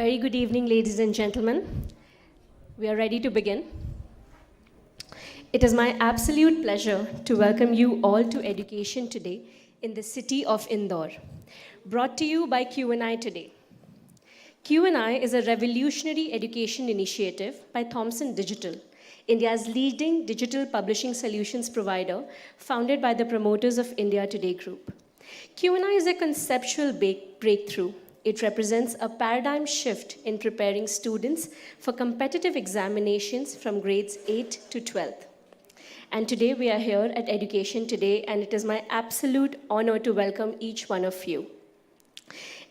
Very good evening, ladies and gentlemen. We are ready to begin. It is my absolute pleasure to welcome you all to Education Today in the city of Indore, brought to you by Q&I Today. Q&I is a revolutionary education initiative by Thomson Digital, India's leading digital publishing solutions provider, founded by the promoters of India Today Group. Q&I is a conceptual breakthrough. It represents a paradigm shift in preparing students for competitive examinations from grades 8 to 12th. And today we are here at Education Today, and it is my absolute honor to welcome each one of you.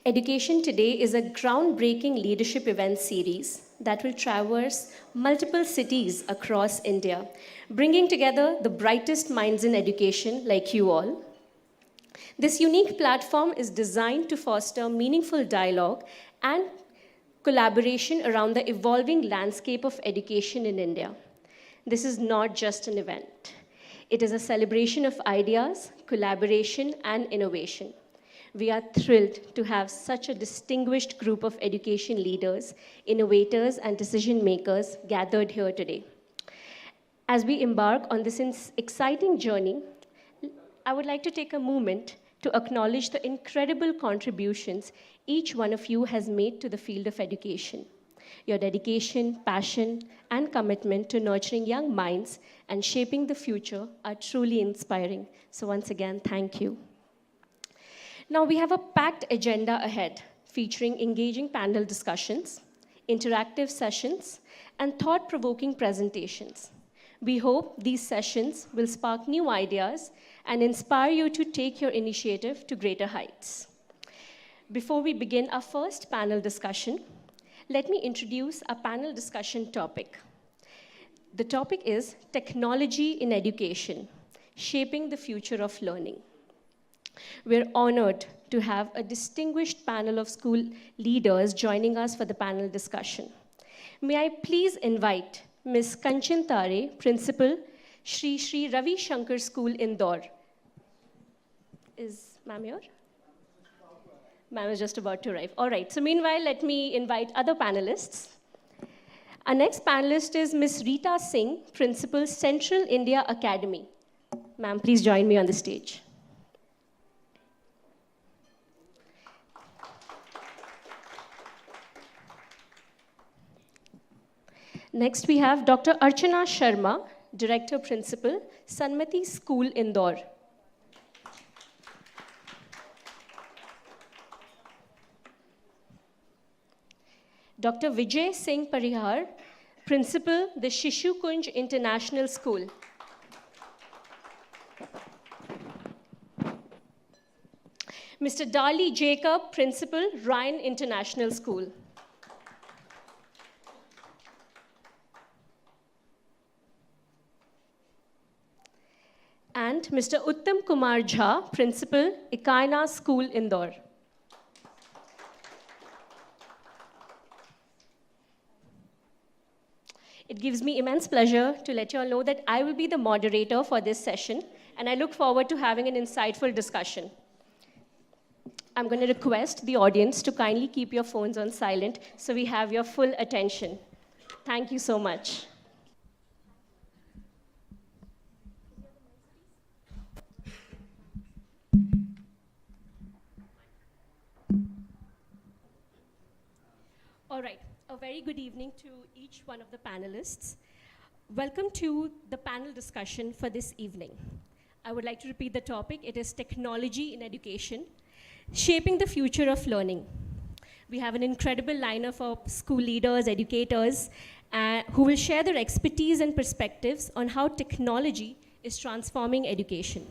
Education Today is a groundbreaking leadership event series that will traverse multiple cities across India, bringing together the brightest minds in education like you all. This unique platform is designed to foster meaningful dialogue and collaboration around the evolving landscape of education in India. This is not just an event. It is a celebration of ideas, collaboration, and innovation. We are thrilled to have such a distinguished group of education leaders, innovators, and decision makers gathered here today. As we embark on this exciting journey, I would like to take a moment to acknowledge the incredible contributions each one of you has made to the field of education. Your dedication, passion, and commitment to nurturing young minds and shaping the future are truly inspiring. So once again, thank you. Now we have a packed agenda ahead, featuring engaging panel discussions, interactive sessions, and thought-provoking presentations. We hope these sessions will spark new ideas and inspire you to take your initiative to greater heights. Before we begin our first panel discussion, let me introduce our panel discussion topic. The topic is Technology in Education, Shaping the Future of Learning. We're honored to have a distinguished panel of school leaders joining us for the panel discussion. May I please invite Ms. Kanchan Tare, Principal, Shri Ravi Shankar School, Indore. Is ma'am here? Ma'am is just about to arrive. All right, so meanwhile, let me invite other panelists. Our next panelist is Ms. Rita Singh, Principal, Central India Academy. Ma'am, please join me on the stage. Next, we have Dr. Archana Sharma, Director Principal, Sanmati School, Indore. Dr. Vijay Singh Parihar, Principal, the Shishu Kunj International School. Mr. Dali Jacob, Principal, Ryan International School. And Mr. Uttam Kumar Jha, Principal, Ikaina School, Indore. It gives me immense pleasure to let you all know that I will be the moderator for this session, and I look forward to having an insightful discussion. I'm going to request the audience to kindly keep your phones on silent so we have your full attention. Thank you so much. All right, a very good evening to each one of the panelists. Welcome to the panel discussion for this evening. I would like to repeat the topic. It is Technology in Education, Shaping the Future of Learning. We have an incredible lineup of school leaders, educators, who will share their expertise and perspectives on how technology is transforming education.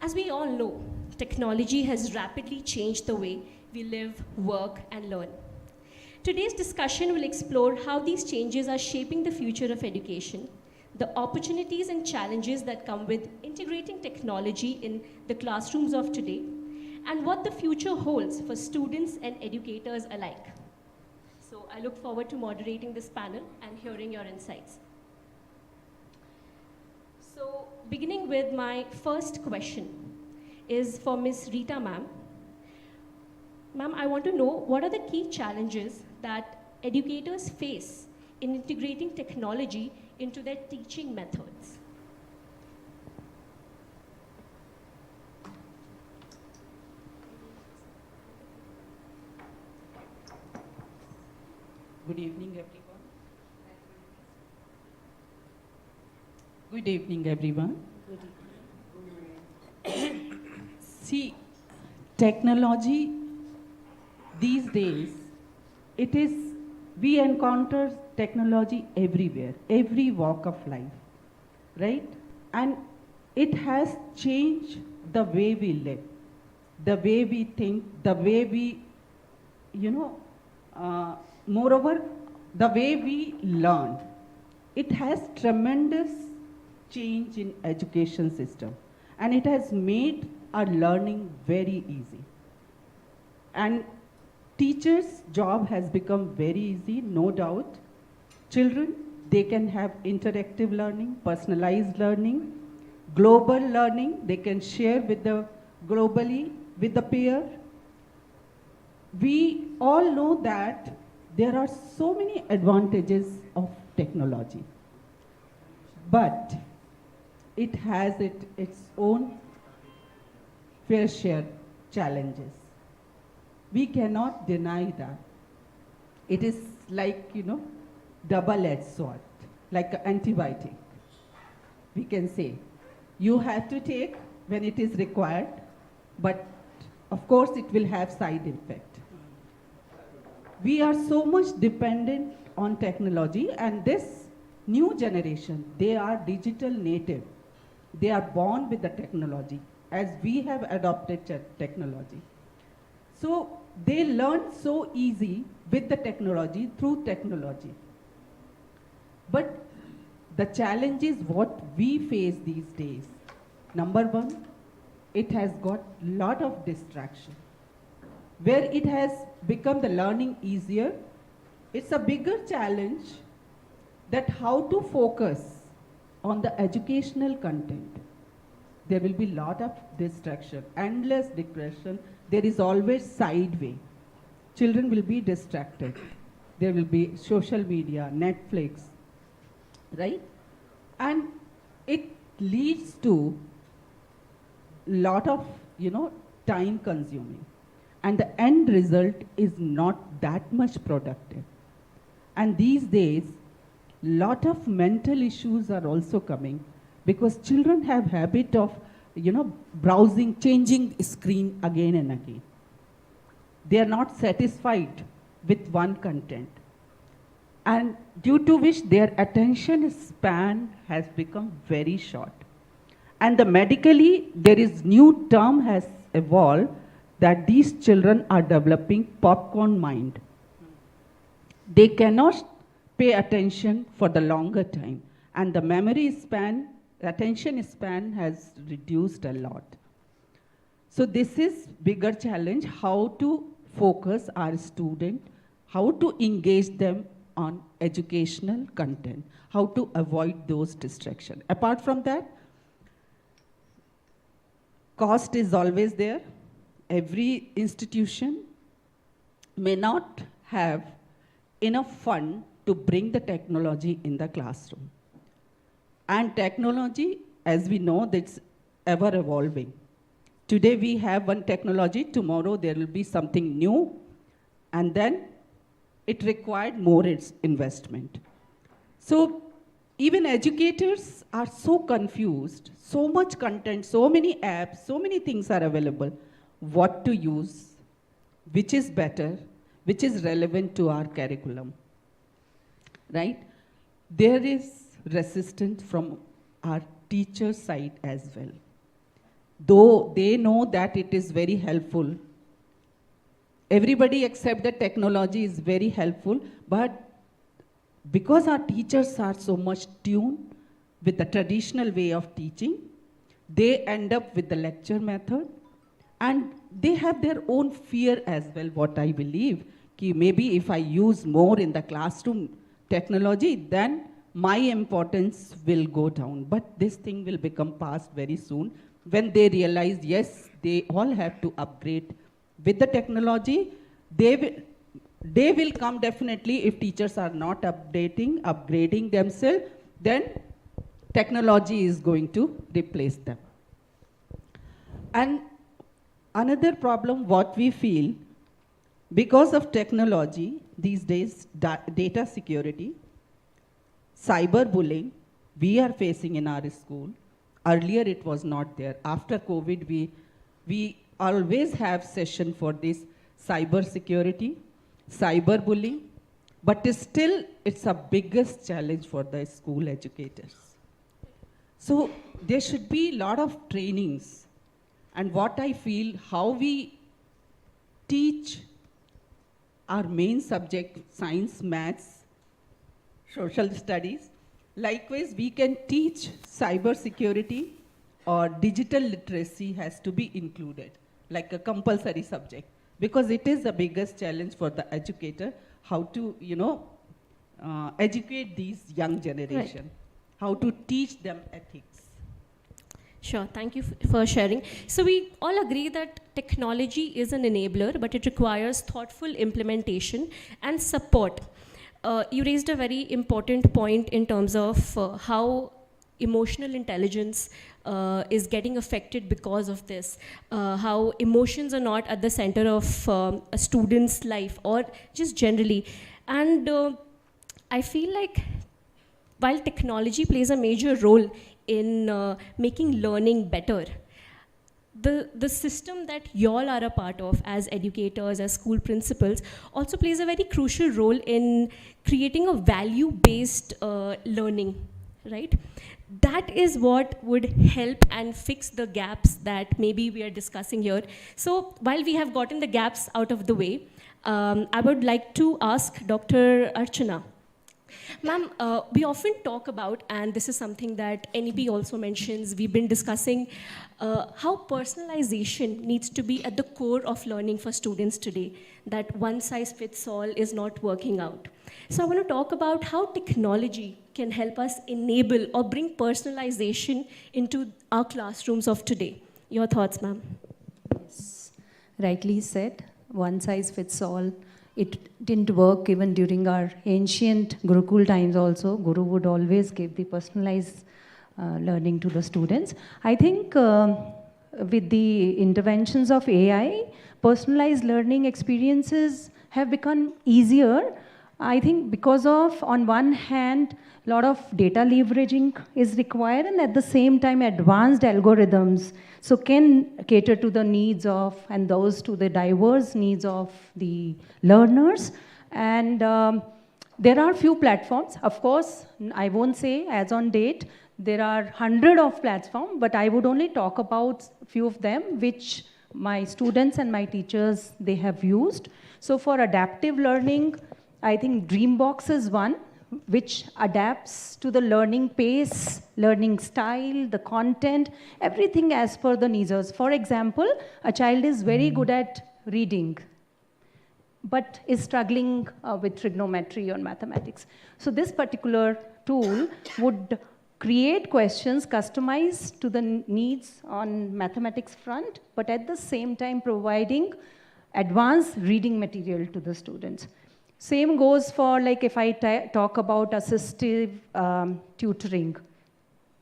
As we all know, technology has rapidly changed the way we live, work, and learn. Today's discussion will explore how these changes are shaping the future of education, the opportunities and challenges that come with integrating technology in the classrooms of today, and what the future holds for students and educators alike. So I look forward to moderating this panel and hearing your insights. So beginning with my first question is for Ms. Rita ma'am. Ma'am, I want to know what are the key challenges that educators face in integrating technology into their teaching methods? Good evening, everyone. Good evening, everyone. See, technology these days, we encounter technology everywhere, every walk of life, right? And it has changed the way we live, the way we think, the way we, moreover, the way we learn. It has tremendous change in education system, and it has made our learning very easy. And teachers' job has become very easy, no doubt. Children, they can have interactive learning, personalized learning, global learning. They can share with the globally with the peer. We all know that there are so many advantages of technology, but it has its own fair share challenges. We cannot deny that. It is like, double-edged sword, like an antibiotic. We can say, you have to take when it is required, but of course it will have side effect. We are so much dependent on technology, and this new generation, they are digital native. They are born with the technology, as we have adopted technology. So they learn so easy with the technology, through technology. But the challenge is what we face these days. Number one, it has got a lot of distraction. Where it has become the learning easier, it's a bigger challenge that how to focus on the educational content. There will be a lot of distraction, endless distraction. There is always side way. Children will be distracted. There will be social media, Netflix, right? And it leads to lot of, time consuming. And the end result is not that much productive. And these days, lot of mental issues are also coming because children have habit of, browsing, changing screen again and again. They are not satisfied with one content. And due to which their attention span has become very short. And medically, there is new term has evolved that these children are developing popcorn mind. They cannot pay attention for the longer time. And the memory span, attention span has reduced a lot. So this is bigger challenge, how to focus our student, how to engage them on educational content, how to avoid those distractions. Apart from that, cost is always there. Every institution may not have enough fund to bring the technology in the classroom. And technology, as we know, that's ever evolving. Today we have one technology, tomorrow there will be something new, and then it required more investment. So even educators are so confused, so much content, so many apps, so many things are available. What to use, which is better, which is relevant to our curriculum, right? There is resistance from our teacher side as well. Though they know that it is very helpful, everybody accepts that technology is very helpful, but because our teachers are so much tuned with the traditional way of teaching, they end up with the lecture method, and they have their own fear as well, what I believe, कि maybe if I use more in the classroom technology, then my importance will go down. But this thing will become past very soon when they realize, yes, they all have to upgrade With the technology, they will come definitely. If teachers are not upgrading themselves, then technology is going to replace them. And another problem what we feel, because of technology these days, data security, cyberbullying, we are facing in our school. Earlier it was not there. After COVID, we always have session for this cyber security, cyberbullying, but still it's a biggest challenge for the school educators. So there should be a lot of trainings. And what I feel, how we teach our main subject, science, maths, social studies. Likewise, we can teach cyber security or digital literacy has to be included, like a compulsory subject, because it is the biggest challenge for the educator, how to, educate these young generation, how to teach them ethics. Sure, thank you for sharing. So we all agree that technology is an enabler, but it requires thoughtful implementation and support. You raised a very important point in terms of how emotional intelligence is getting affected because of this, how emotions are not at the center of a student's life or just generally. And I feel like while technology plays a major role in making learning better, the system that y'all are a part of as educators, as school principals, also plays a very crucial role in creating a value-based learning, right? That is what would help and fix the gaps that maybe we are discussing here. So while we have gotten the gaps out of the way, I would like to ask Dr. Archana. Ma'am, we often talk about, and this is something that NEP also mentions, we've been discussing how personalization needs to be at the core of learning for students today, that one size fits all is not working out. So I want to talk about how technology can help us enable or bring personalization into our classrooms of today. Your thoughts, ma'am? Yes. Rightly said, one size fits all. It didn't work even during our ancient Gurukul times also. Guru would always give the personalized learning to the students. I think with the interventions of AI, personalized learning experiences have become easier. I think because of, on one hand, a lot of data leveraging is required, and at the same time, advanced algorithms so can cater to the needs of, and those to the diverse needs of the learners. And there are few platforms. Of course, I won't say as on date, there are hundreds of platforms, but I would only talk about a few of them, which my students and my teachers, they have used. So for adaptive learning, I think Dreambox is one, which adapts to the learning pace, learning style, the content, everything as per the needs. For example, a child is very good at reading, but is struggling with trigonometry or mathematics. So this particular tool would create questions customized to the needs on mathematics front, but at the same time providing advanced reading material to the students. Same goes for, like, if I talk about assistive tutoring.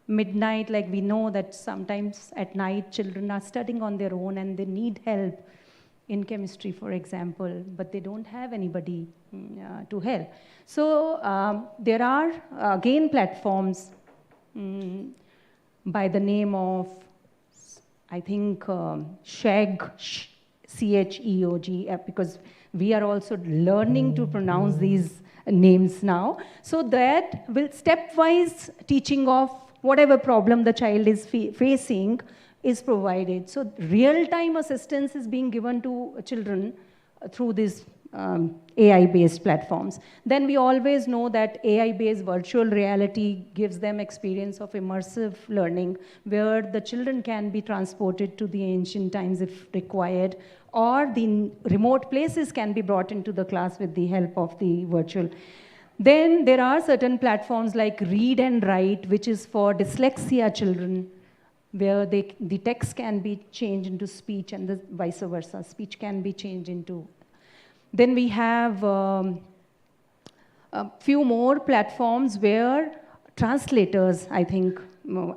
Midnight, like we know that sometimes at night children are studying on their own and they need help in chemistry, for example, but they don't have anybody to help. So there are, again, platforms by the name of, I think, CHEOG, CHEOG, because we are also learning to pronounce these names now. So that will stepwise teaching of whatever problem the child is facing is provided. So real-time assistance is being given to children through these AI-based platforms. Then we always know that AI-based virtual reality gives them experience of immersive learning, where the children can be transported to the ancient times if required, or the remote places can be brought into the class with the help of the virtual. Then there are certain platforms like Read and Write, which is for dyslexia children. where the text can be changed into speech and the vice versa. Speech can be changed into. Then we have a few more platforms where translators, I think,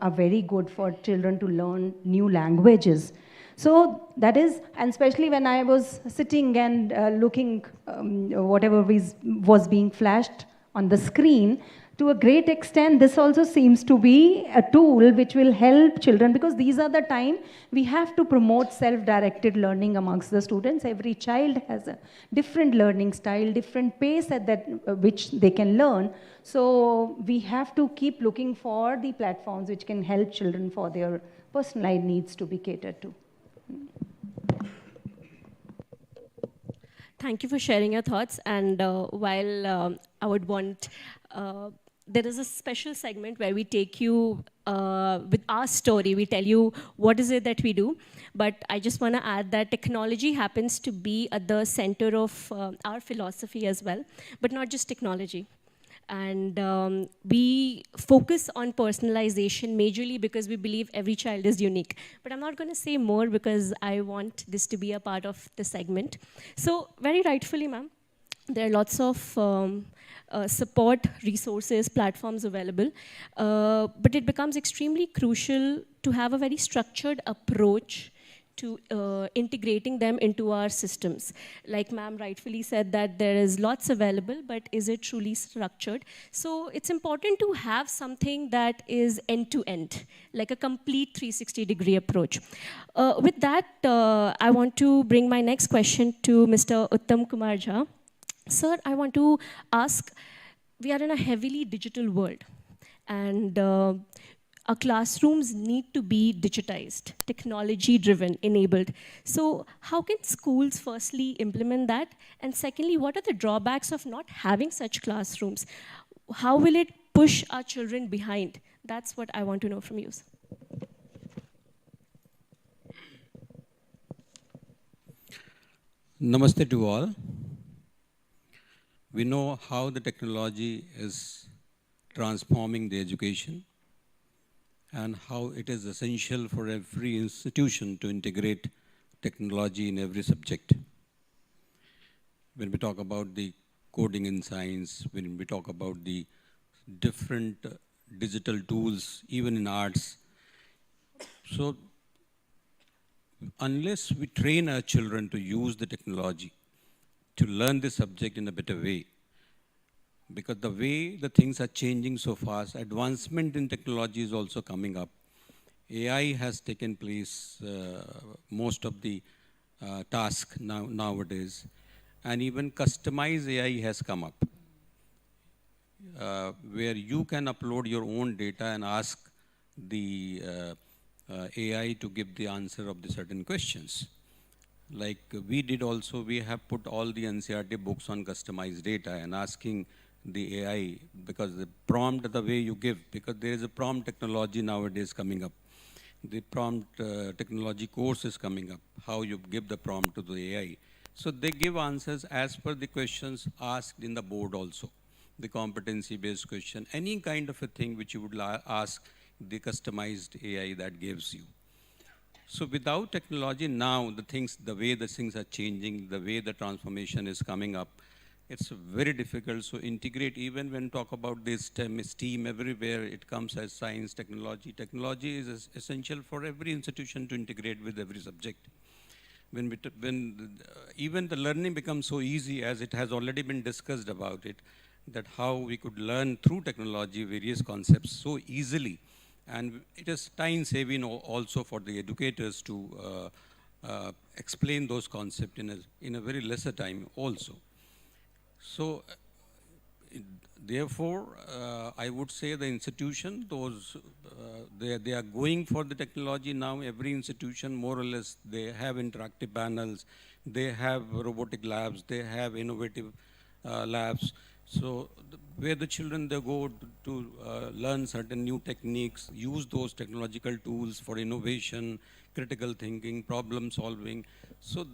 are very good for children to learn new languages. So that is, and especially when I was sitting and looking whatever was being flashed on the screen, to a great extent, this also seems to be a tool which will help children, because these are the time we have to promote self-directed learning amongst the students. Every child has a different learning style, different pace at that which they can learn. So we have to keep looking for the platforms which can help children for their personalized needs to be catered to. Thank you for sharing your thoughts. And while I would want, there is a special segment where we take you with our story. We tell you what is it that we do. But I just want to add that technology happens to be at the center of our philosophy as well, but not just technology. And we focus on personalization majorly because we believe every child is unique. But I'm not going to say more because I want this to be a part of the segment. So very rightfully, ma'am, there are lots of support resources, platforms available. But it becomes extremely crucial to have a very structured approach to integrating them into our systems. Like ma'am rightfully said that there is lots available, but is it truly structured? So it's important to have something that is end-to-end, like a complete 360-degree approach. With that, I want to bring my next question to Mr. Uttam Kumar Jha. Sir, I want to ask, we are in a heavily digital world, and our classrooms need to be digitized, technology-driven, enabled. So how can schools firstly implement that? And secondly, what are the drawbacks of not having such classrooms? How will it push our children behind? That's what I want to know from you, sir. Namaste to all. We know how the technology is transforming the education and how it is essential for every institution to integrate technology in every subject. When we talk about the coding in science, when we talk about the different digital tools, even in arts. So unless we train our children to use the technology, to learn the subject in a better way, because the way the things are changing so fast, advancement in technology is also coming up. AI has taken place, most of the task nowadays, and even customized AI has come up, where you can upload your own data and ask the AI to give the answer of the certain questions. Like we did also, we have put all the NCERT books on customized data and asking the AI, because the prompt, the way you give, because there is a prompt technology nowadays coming up. The prompt technology course is coming up, how you give the prompt to the AI. So they give answers as per the questions asked in the board also, the competency-based question, any kind of a thing which you would ask the customized AI that gives you. So without technology now, the way the things are changing, the way the transformation is coming up, it's very difficult. So integrate, even when talk about this STEM, everywhere it comes as science, technology. Technology is essential for every institution to integrate with every subject. When even the learning becomes so easy, as it has already been discussed about it, that how we could learn through technology various concepts so easily. And it is time saving also for the educators to explain those concepts in a very lesser time also. So therefore, I would say the institution, they are going for the technology now. Every institution, more or less, they have interactive panels, they have robotic labs, they have innovative labs. So where the children, they go to learn certain new techniques, use those technological tools for innovation, critical thinking, problem solving. So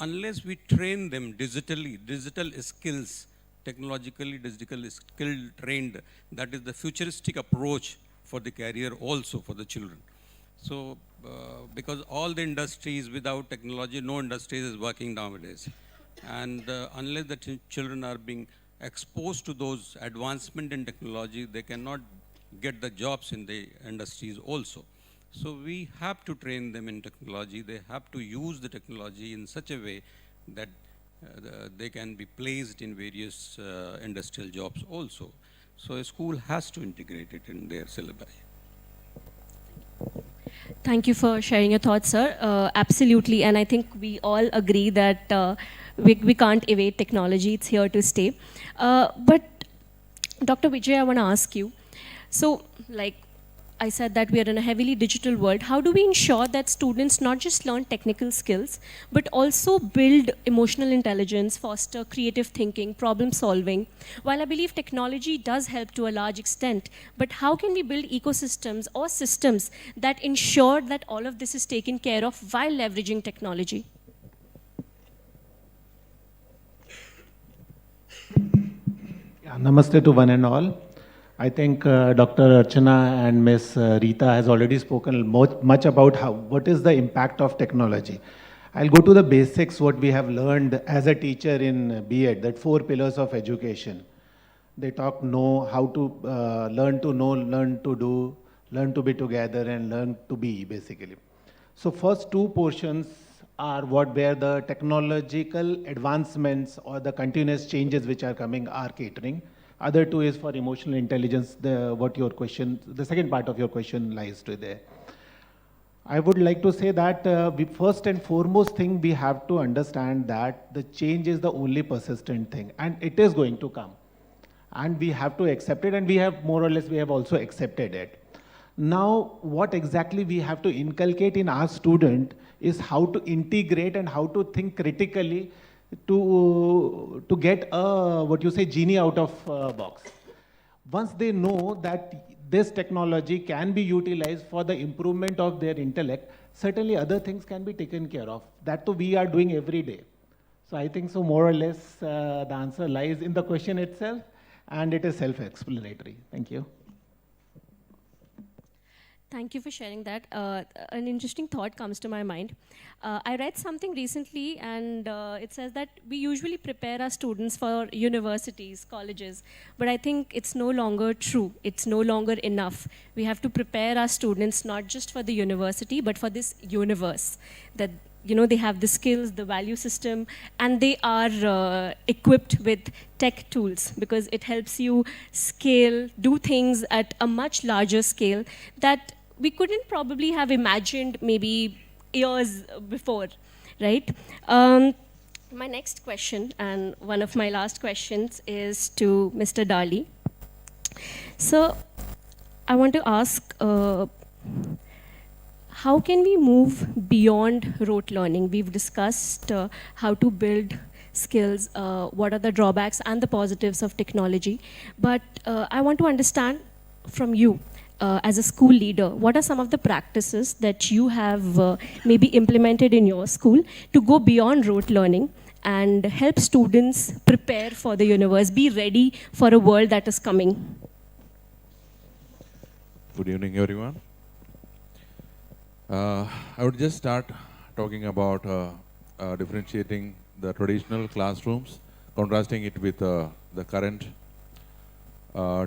unless we train them digitally, digital skills, technologically digital skill trained, that is the futuristic approach for the career also for the children. So, because all the industries, without technology, no industries is working nowadays. And unless the children are being exposed to those advancement in technology, they cannot get the jobs in the industries also. So we have to train them in technology. They have to use the technology in such a way that they can be placed in various industrial jobs also. So a school has to integrate it in their syllabi. Thank you for sharing your thoughts, sir. Absolutely, and I think we all agree that we can't evade technology. It's here to stay. But Dr. Vijay, I want to ask you, so like I said that we are in a heavily digital world. How do we ensure that students not just learn technical skills, but also build emotional intelligence, foster creative thinking, problem solving? While I believe technology does help to a large extent, but how can we build ecosystems or systems that ensure that all of this is taken care of while leveraging technology? Yeah, namaste to one and all. I think Dr. Archana and Ms. Rita has already spoken much about what is the impact of technology. I'll go to the basics, what we have learned as a teacher in B.Ed, that 4 pillars of education. They talk how to learn to know, learn to do, learn to be together, and learn to be, basically. So first 2 portions are where the technological advancements or the continuous changes which are coming are catering. Other 2 is for emotional intelligence, the second part of your question lies to there. I would like to say that first and foremost thing we have to understand that the change is the only persistent thing, and it is going to come. And we have to accept it, and we have also accepted it. Now, what exactly we have to inculcate in our student is how to integrate and how to think critically to get a genie out of box. Once they know that this technology can be utilized for the improvement of their intellect, certainly other things can be taken care of. That too we are doing every day. So I think so more or less the answer lies in the question itself, and it is self-explanatory. Thank you. Thank you for sharing that. An interesting thought comes to my mind. I read something recently, and it says that we usually prepare our students for universities, colleges, but I think it's no longer true. It's no longer enough. We have to prepare our students not just for the university, but for this universe, that they have the skills, the value system, and they are equipped with tech tools, because it helps you scale, do things at a much larger scale that we couldn't probably have imagined maybe years before, right? My next question, and one of my last questions, is to Mr. Dali. So I want to ask, how can we move beyond rote learning? We've discussed how to build skills, what are the drawbacks and the positives of technology. But I want to understand from you, as a school leader, what are some of the practices that you have maybe implemented in your school to go beyond rote learning and help students prepare for the universe, be ready for a world that is coming? Good evening, everyone. I would just start talking about differentiating the traditional classrooms, contrasting it with the current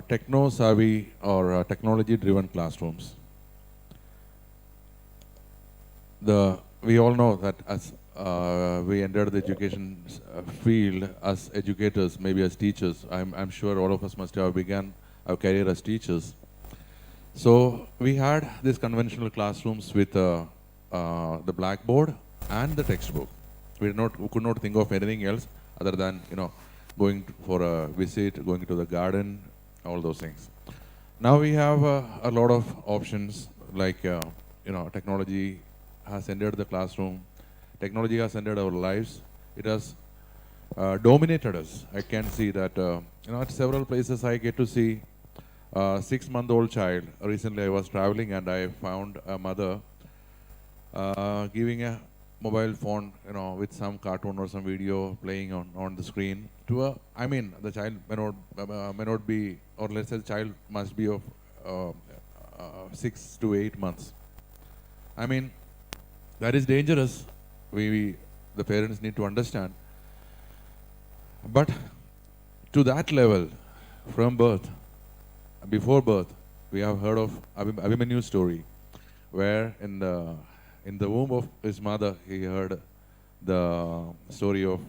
techno-savvy or technology-driven classrooms. We all know that as we entered the education field as educators, maybe as teachers, I'm sure all of us must have begun our career as teachers. So we had these conventional classrooms with the blackboard and the textbook. We could not think of anything else other than going for a visit, going to the garden, all those things. Now we have a lot of options, like technology has entered the classroom. Technology has entered our lives. It has dominated us. I can see that at several places I get to see a 6-month-old child. Recently I was traveling and I found a mother giving a mobile phone, with some cartoon or some video playing on the screen to the child may not be, or let's say the child must be of 6 to 8 months. I mean, that is dangerous. The parents need to understand. But to that level, from birth, before birth, we have heard of Abhimanyu's story, where in the womb of his mother, he heard the story of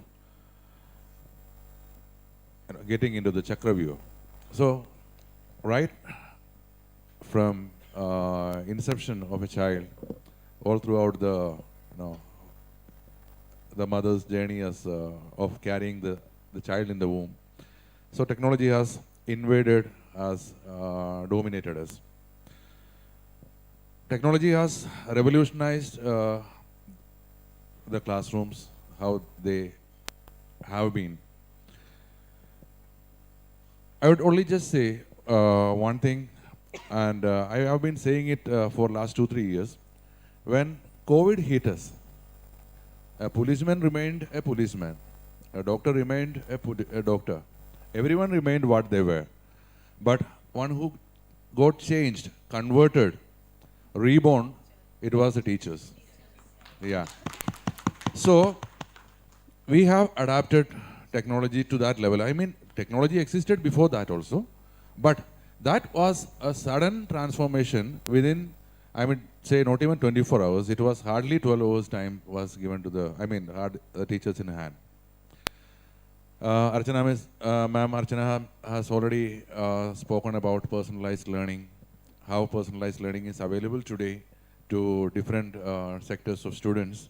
getting into the Chakravyuha. So, right from inception of a child, all throughout the mother's journey of carrying the child in the womb. So technology has invaded us, dominated us. Technology has revolutionized the classrooms, how they have been. I would only just say one thing, and I have been saying it for last 2-3 years. When COVID hit us, a policeman remained a policeman, a doctor remained a doctor. Everyone remained what they were. But one who got changed, converted, reborn, it was the teachers. Yeah. So we have adapted technology to that level. I mean, technology existed before that also, but that was a sudden transformation within, I mean, say not even 24 hours. It was hardly 12 hours time was given to the teachers in hand. Ma'am Archana has already spoken about personalized learning, how personalized learning is available today to different sectors of students.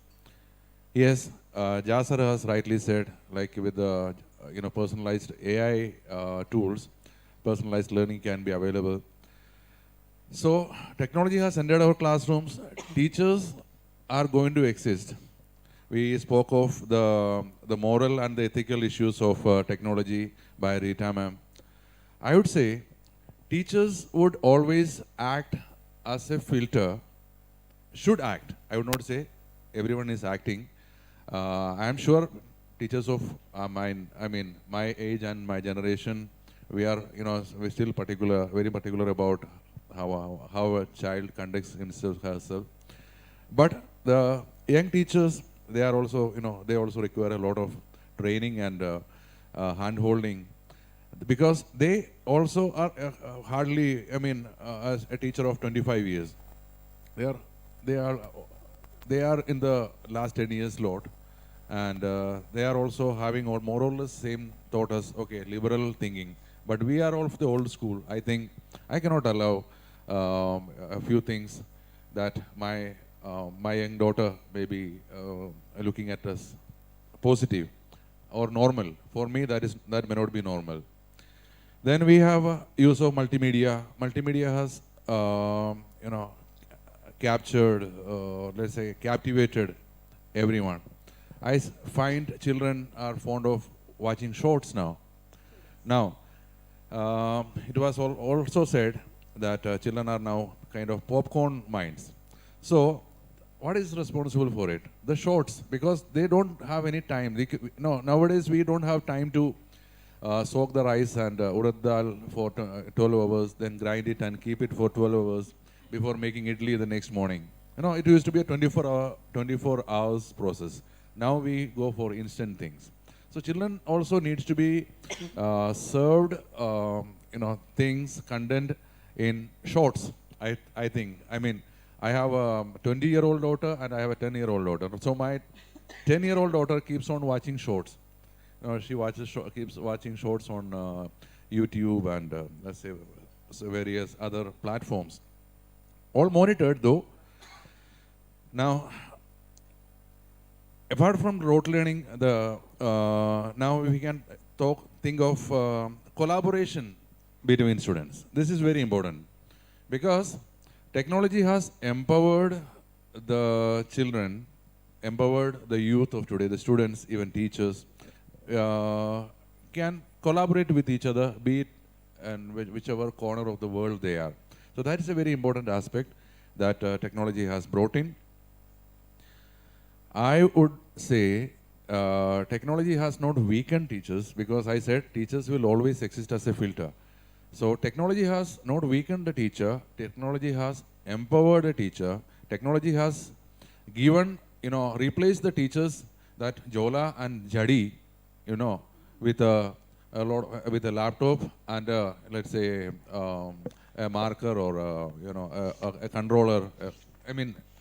Yes, Jasar has rightly said, like with the personalized AI tools, personalized learning can be available. So technology has entered our classrooms. Teachers are going to exist. We spoke of the moral and the ethical issues of technology by Rita ma'am. I would say teachers would always act as a filter, should act. I would not say everyone is acting. I am sure teachers of my age and my generation, we're still very particular about how a child conducts himself, herself. But the young teachers, they also require a lot of training and hand-holding, because they also are hardly, as a teacher of 25 years, they are in the last 10 years lot, and they are also having more or less same thought as, okay, liberal thinking. But we are all of the old school. I think I cannot allow a few things that my young daughter may be looking at as positive or normal. For me, that may not be normal. Then we have use of multimedia. Multimedia has captured, let's say, captivated everyone. I find children are fond of watching shorts now. Now, it was also said that children are now kind of popcorn minds. So, what is responsible for it? The shorts, because they don't have any time. Nowadays we don't have time to soak the rice and urad dal for 12 hours, then grind it and keep it for 12 hours before making idli the next morning. It used to be a 24 hours process. Now we go for instant things. So children also needs to be served, things, content in shorts. I think. I have a 20-year-old daughter and I have a 10-year-old daughter. So my 10-year-old daughter keeps on watching shorts. She keeps watching shorts on YouTube and let's say various other platforms. All monitored though. Now, apart from rote learning, now we can think of collaboration between students. This is very important because technology has empowered the children, empowered the youth of today, the students, even teachers, can collaborate with each other, be it in whichever corner of the world they are. So that is a very important aspect that technology has brought in. I would say technology has not weakened teachers, because I said teachers will always exist as a filter. So technology has not weakened the teacher, technology has empowered a teacher, Technology has given, replaced the teachers that Jola and Jadi, with with a laptop and let's say a marker or a controller.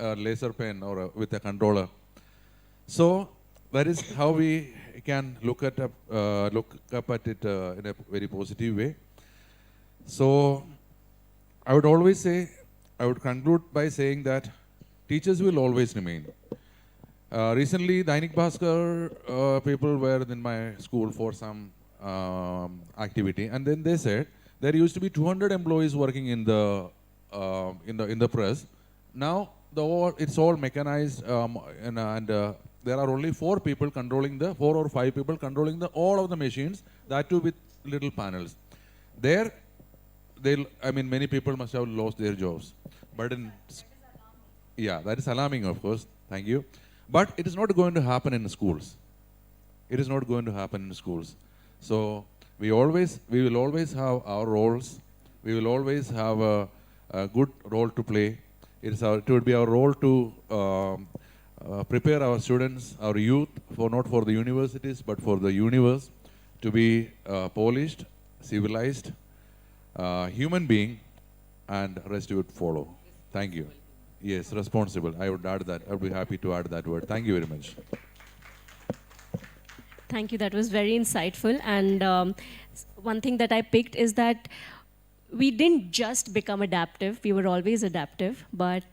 A laser pen or with a controller. So that is how we can look up at it in a very positive way. So I would conclude by saying that teachers will always remain. Recently, Dainik Bhaskar people were in my school for some activity, and then they said there used to be 200 employees working in the press. Now it's all mechanized, and there are only 4 or 5 people controlling all of the machines. That too with little panels. Many people must have lost their jobs. But that is alarming, of course. Thank you. But it is not going to happen in schools. It is not going to happen in schools. So we will always have our roles. We will always have a good role to play. It would be our role to prepare our students, our youth, not for the universities, but for the universe, to be polished, civilized, human being, and rest would follow. Thank you. Yes, responsible. I would add that. I would be happy to add that word. Thank you very much. Thank you. That was very insightful. And one thing that I picked is that we didn't just become adaptive. We were always adaptive. But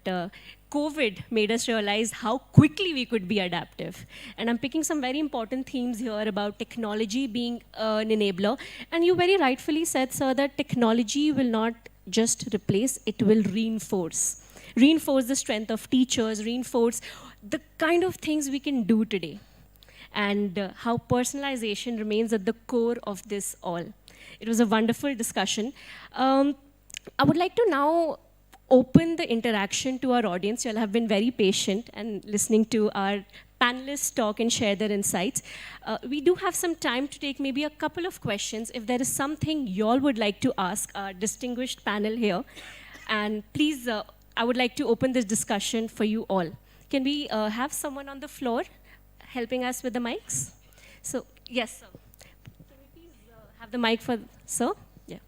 COVID made us realize how quickly we could be adaptive. And I'm picking some very important themes here about technology being an enabler. And you very rightfully said, sir, that technology will not just replace, it will reinforce. Reinforce the strength of teachers, reinforce the kind of things we can do today. And how personalization remains at the core of this all. It was a wonderful discussion. I would like to now open the interaction to our audience. You all have been very patient and listening to our panelists talk and share their insights. We do have some time to take maybe a couple of questions. If there is something you all would like to ask our distinguished panel here, and please, I would like to open this discussion for you all. Can we have someone on the floor helping us with the mics? So, yes, sir. Can we please have the mic for sir? Yeah.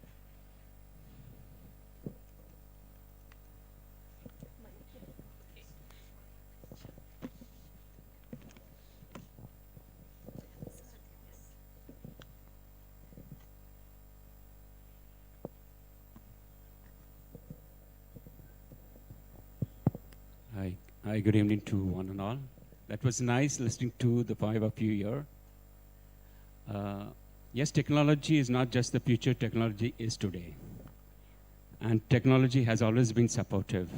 Hi, good evening to one and all. That was nice listening to the 5 of you here. Yes, technology is not just the future, technology is today. And technology has always been supportive.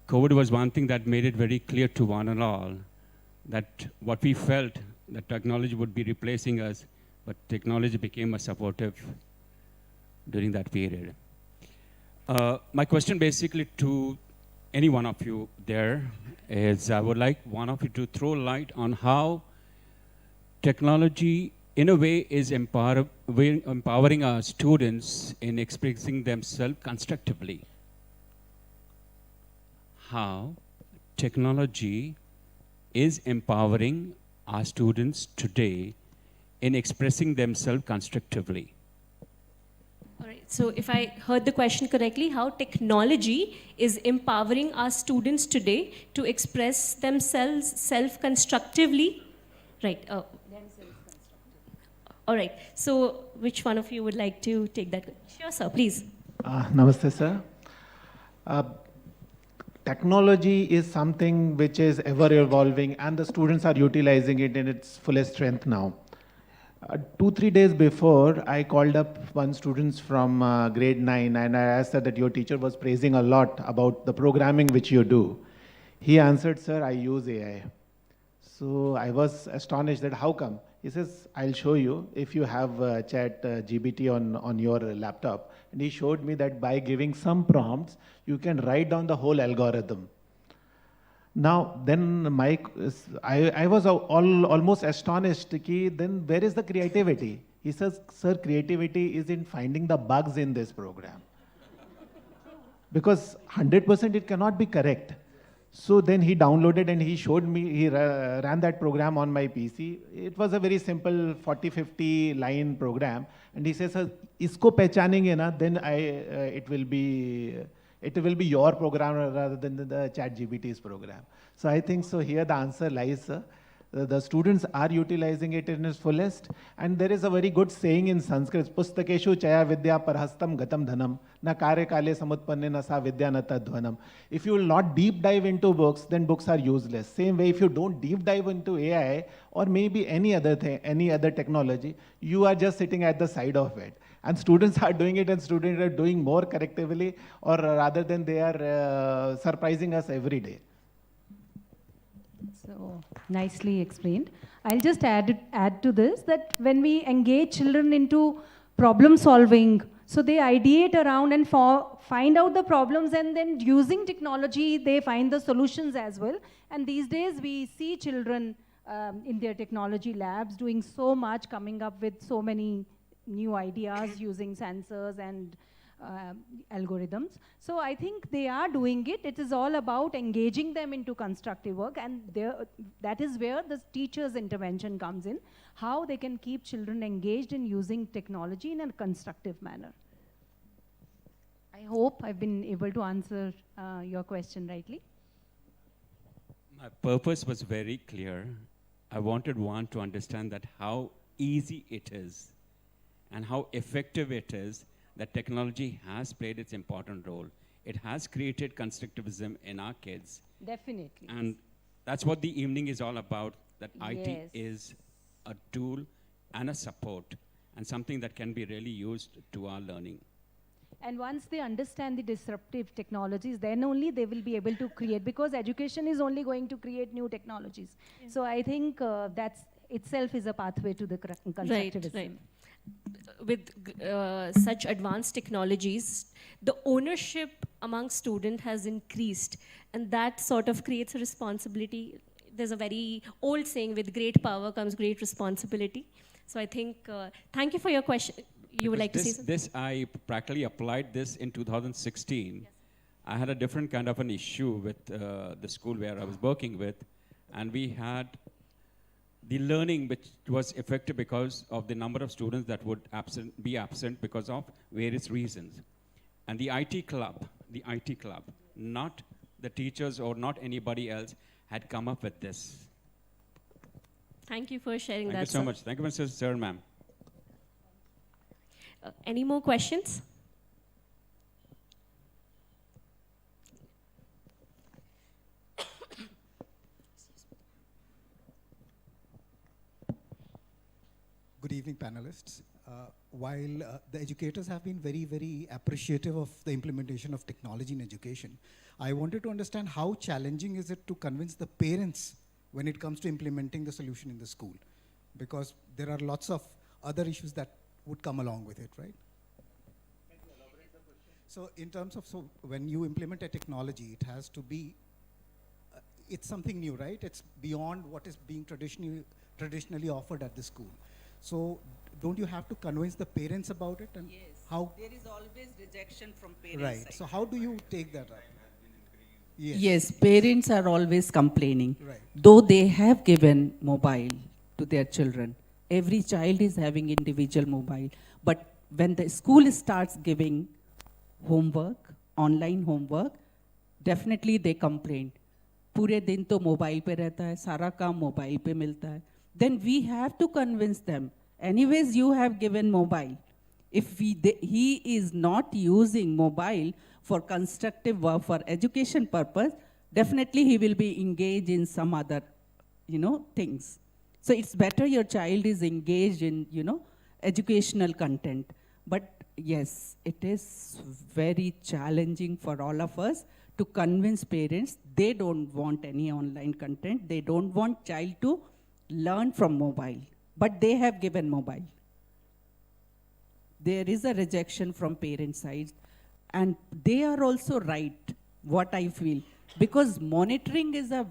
COVID was one thing that made it very clear to one and all that what we felt, that technology would be replacing us, but technology became a supportive during that period. My question basically to any one of you there is I would like one of you to throw light on how technology in a way is empowering our students in expressing themselves constructively. How technology is empowering our students today in expressing themselves constructively. All right, so if I heard the question correctly, how technology is empowering our students today to express themselves self-constructively? Right. All right, so which one of you would like to take that? Sure, sir, please. Namaste, sir. Technology is something which is ever evolving and the students are utilizing it in its fullest strength now. 2-3 days before, I called up one student from grade 9 and I asked her that your teacher was praising a lot about the programming which you do. He answered, sir, I use AI. So I was astonished that how come? He says, I'll show you if you have chat GPT on your laptop. And he showed me that by giving some prompts, you can write down the whole algorithm. Now, then I was almost astonished. Then where is the creativity? He says, sir, creativity is in finding the bugs in this program. because 100% it cannot be correct. So then he downloaded and he showed me, he ran that program on my PC. It was a very simple 40-50 line program. And he says, "Sir, isko pehchanenge na, then it will be your program rather than the ChatGPT's program." So I think so here the answer lies, sir. The students are utilizing it in its fullest. And there is a very good saying in Sanskrit, "Pustakeshu chaya vidya parhastam gatam dhanam, na kare kale samutpanne na sa vidya na tadhvanam." If you will not deep dive into books, then books are useless. Same way, if you don't deep dive into AI or maybe any other thing, any other technology, you are just sitting at the side of it. And students are doing it, and students are doing more correctively, or rather than they are surprising us every day. So nicely explained. I'll just add to this that when we engage children into problem solving, so they ideate around and find out the problems, and then using technology, they find the solutions as well. And these days we see children in their technology labs doing so much, coming up with so many new ideas using sensors and algorithms. So I think they are doing it. It is all about engaging them into constructive work, and that is where the teacher's intervention comes in, how they can keep children engaged in using technology in a constructive manner. I hope I've been able to answer your question rightly. My purpose was very clear. I wanted one to understand that how easy it is and how effective it is that technology has played its important role. It has created constructivism in our kids. Definitely. And that's what the evening is all about, that IT Yes. is a tool and a support and something that can be really used to our learning. And once they understand the disruptive technologies, then only they will be able to create, because education is only going to create new technologies. Yeah. So I think that's itself is a pathway to the constructivism. Right. With such advanced technologies, the ownership among students has increased, and that sort of creates a responsibility. There's a very old saying, with great power comes great responsibility. So I think, thank you for your question. You would like to say something? I practically applied this in 2016. Yes. I had a different kind of an issue with the school where I was working with, and we had the learning which was effective because of the number of students that would be absent because of various reasons. And the IT club, not the teachers or not anybody else, had come up with this. Thank you for sharing that. Thank you so much. Thank you, Mr. Sir, ma'am. Any more questions? Good evening, panelists. While the educators have been very, very appreciative of the implementation of technology in education, I wanted to understand how challenging is it to convince the parents when it comes to implementing the solution in the school? Because there are lots of other issues that would come along with it, right? Can you elaborate the question? So in terms of, when you implement a technology, it has to be, it's something new, right? It's beyond what is being traditionally offered at the school. So don't you have to convince the parents about it? And yes. How? There is always rejection from parents. Right. Side. So how do you take that up? Yes, parents are always complaining. Right. Though they have given mobile to their children, every child is having individual mobile. But when the school starts giving homework, online homework, definitely they complain. पूरे दिन तो mobile पे रहता है, सारा काम mobile पे मिलता है. Then we have to convince them. Anyways, you have given mobile. If he is not using mobile for constructive work, for education purpose, definitely he will be engaged in some other, things. So it's better your child is engaged in, educational content. But yes, it is very challenging for all of us to convince parents they don't want any online content. They don't want child to learn from mobile, but they have given mobile. There is a rejection from parent side, and they are also right, what I feel, because monitoring is a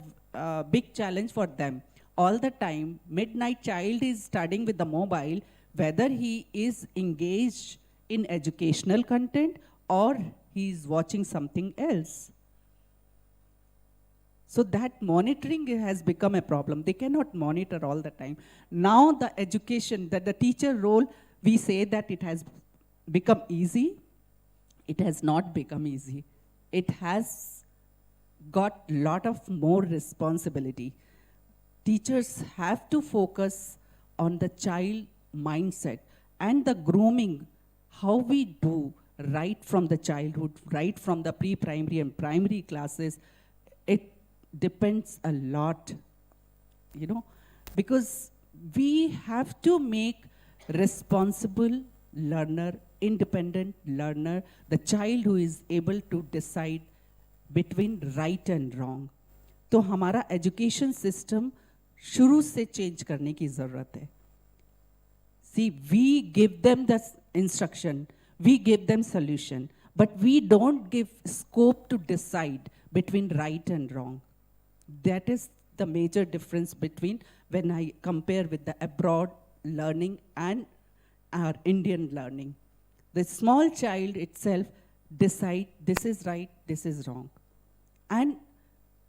big challenge for them. All the time, midnight child is studying with the mobile, whether he is engaged in educational content or he is watching something else. So that monitoring has become a problem. They cannot monitor all the time. Now the education, that the teacher role, we say that it has become easy. It has not become easy. It has got a lot of more responsibility. Teachers have to focus on the child mindset and the grooming, how we do right from the childhood, right from the pre-primary and primary classes. It depends a lot, you know, because we have to make responsible learner, independent learner, the child who is able to decide between right and wrong. तो हमारा education system शुरू से change करने की ज़रूरत है. See, we give them the instruction, we give them solution, but we don't give scope to decide between right and wrong. That is the major difference between when I compare with the abroad learning and our Indian learning. The small child itself decide this is right, this is wrong. And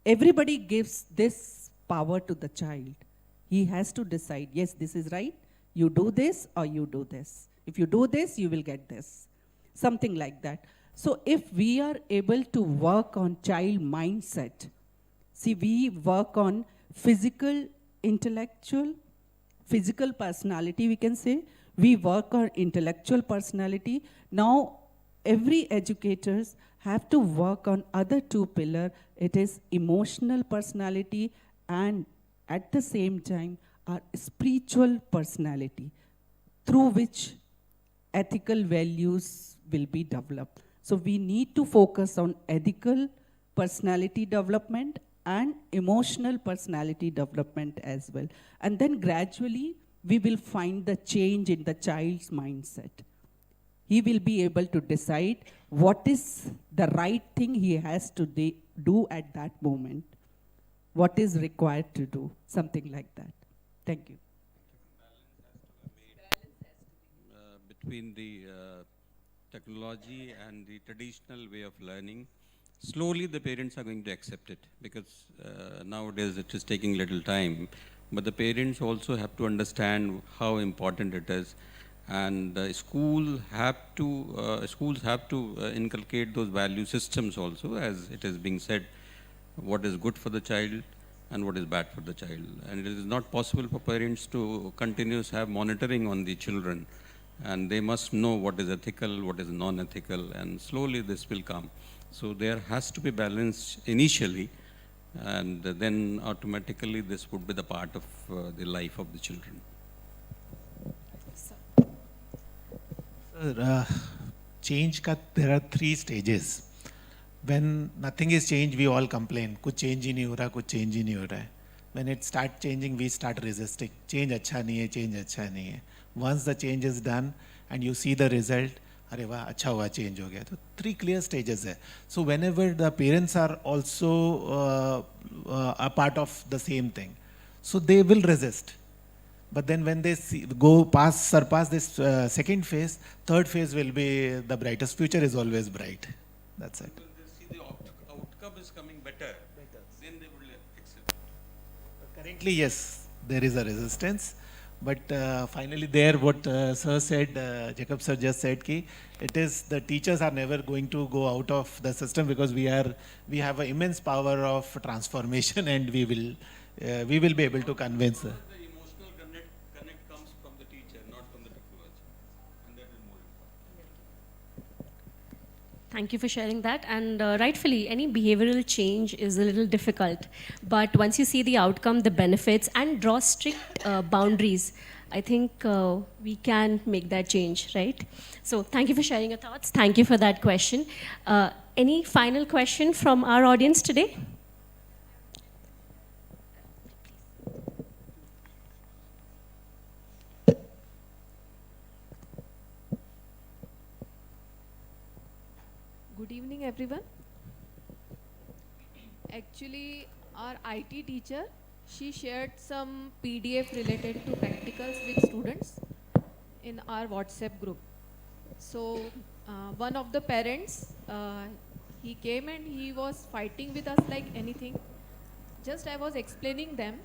everybody gives this power to the child. He has to decide, yes, this is right, you do this or you do this. If you do this, you will get this. Something like that. So if we are able to work on child mindset, see, we work on physical, intellectual, physical personality, we can say. We work on intellectual personality. Now, every educators have to work on other two pillars. It is emotional personality and at the same time, our spiritual personality, through which ethical values will be developed. So we need to focus on ethical personality development and emotional personality development as well. And then gradually, we will find the change in the child's mindset. He will be able to decide what is the right thing he has to do at that moment, what is required to do, something like that. Thank you. Between the technology and the traditional way of learning, slowly the parents are going to accept it, because nowadays it is taking little time. But the parents also have to understand how important it is, and schools have to inculcate those value systems also, as it is being said, what is good for the child and what is bad for the child. And it is not possible for parents to continuously have monitoring on the children, and they must know what is ethical, what is non-ethical, and slowly this will come. So there has to be balance initially, and then automatically this would be the part of the life of the children. Sir, change ka there are 3 stages. When nothing is changed, we all complain. कुछ change ही नहीं हो रहा, कुछ change ही नहीं हो रहा है. When it starts changing, we start resisting. Change अच्छा नहीं है, change अच्छा नहीं है. Once the change is done and you see the result, अरे वाह अच्छा हुआ, change हो गया. तो 3 clear stages है. So whenever the parents are also a part of the same thing, so they will resist. But then when they surpass this second phase, third phase will be the brightest. Future is always bright. That's it. When they see the outcome is coming better, then they will accept. Currently, yes, there is a resistance. But finally there, what sir said, Jacob sir just said, ki it is the teachers are never going to go out of the system, because we have an immense power of transformation, and we will be able to convince. The emotional connect comes from the teacher, not from the technology, and that is more important. Thank you for sharing that. And rightfully, any behavioral change is a little difficult. But once you see the outcome, the benefits, and draw strict boundaries, I think we can make that change, right? So thank you for sharing your thoughts. Thank you for that question. Any final question from our audience today? Good evening, everyone. Actually, our IT teacher, she shared some PDF related to practicals with students in our WhatsApp group. So, one of the parents uh, he came and he was fighting with us like anything. Just I was explaining them,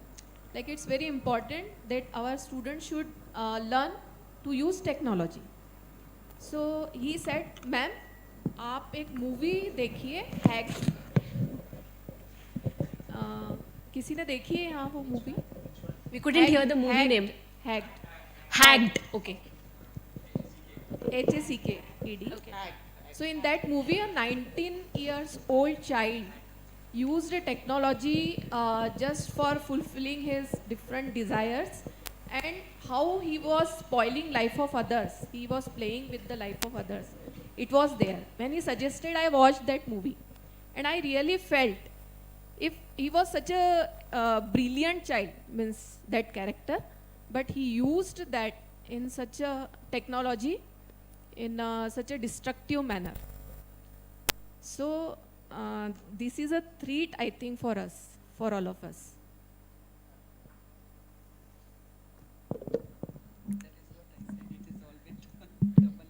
like it's very important that our students should learn to use technology. So he said, "Ma'am, आप एक movie देखिए hack, किसी ने देखी है यहाँ वो movie? We couldn't hear the movie name. Hacked. Hacked. Okay. HACKED. Okay. So in that movie, a 19 years old child used a technology just for fulfilling his different desires, and how he was spoiling life of others. He was playing with the life of others. It was there. When he suggested, I watched that movie, and I really felt, if he was such a brilliant child, means that character, but he used that in such a technology in such a destructive manner. So this is a threat, I think, for us, for all of us.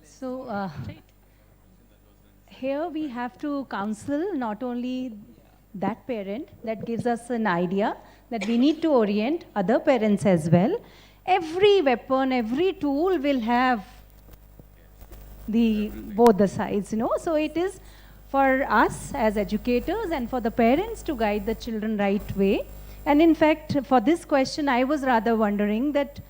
So here we have to counsel not only that parent that gives us an idea that we need to orient other parents as well. Every weapon, every tool will have both the sides, So it is for us as educators and for the parents to guide the children right way. And in fact, for this question, I was rather wondering that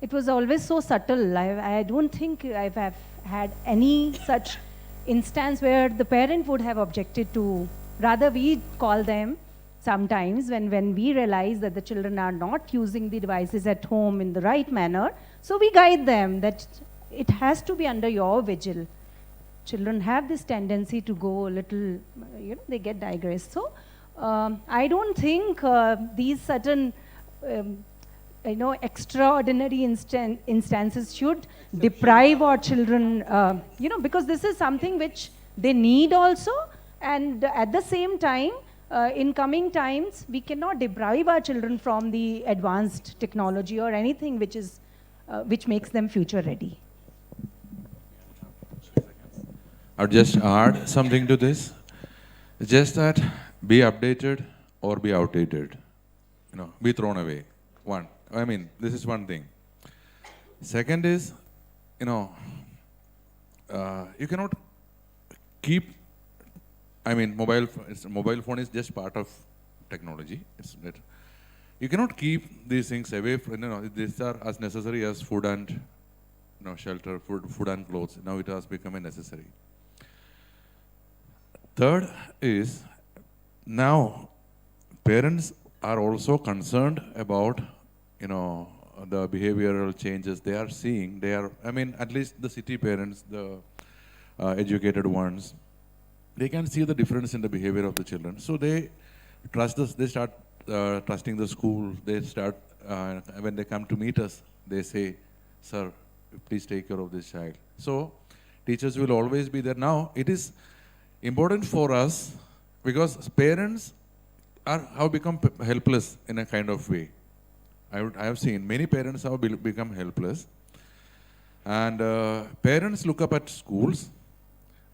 it was always so subtle. I don't think I've had any such instance where the parent would have objected to. Rather, we call them sometimes when we realize that the children are not using the devices at home in the right manner. So we guide them that it has to be under your vigil. Children have this tendency to go a little, they get digressed. So I don't think these certain, extraordinary instances should deprive our children, because this is something which they need also. And at the same time, in coming times, we cannot deprive our children from the advanced technology or anything which makes them future ready. I'll just add something to this. Just that be updated or be outdated. Be thrown away. One. This is one thing. Second is, you cannot keep, mobile phone is just part of technology. You cannot keep these things away from, these are as necessary as food and shelter, food and clothes. Now it has become a necessary. Third is, now parents are also concerned about, the behavioral changes they are seeing. They are, at least the city parents, the educated ones, they can see the difference in the behavior of the children. So they trust us, they start trusting the school. They start, when they come to meet us, they say, "Sir, please take care of this child." So teachers will always be there. Now it is important for us because parents have become helpless in a kind of way. I have seen many parents have become helpless, and parents look up at schools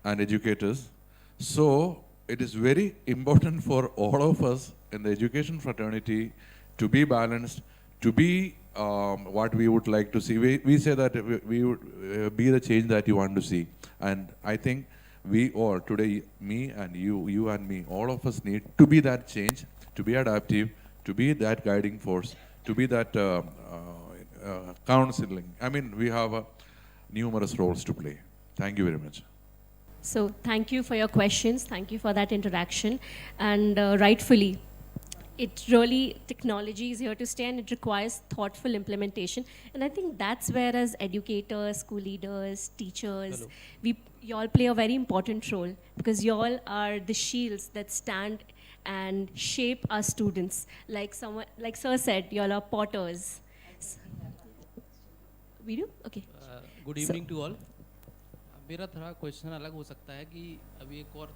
and educators. So it is very important for all of us in the education fraternity to be balanced, to be what we would like to see. We say that we would be the change that you want to see. And I think we all, today, me and you and me, all of us need to be that change, to be adaptive, to be that guiding force, to be that counseling. We have numerous roles to play. Thank you very much. So thank you for your questions. Thank you for that interaction. And rightfully, technology is here to stay and it requires thoughtful implementation. And I think that's where as educators, school leaders, teachers, you all play a very important role because you all are the shields that stand and shape our students. Like Sir said, you all are potters. We do? Okay. Good evening to all. मेरा थोड़ा question अलग हो सकता है कि अभी एक और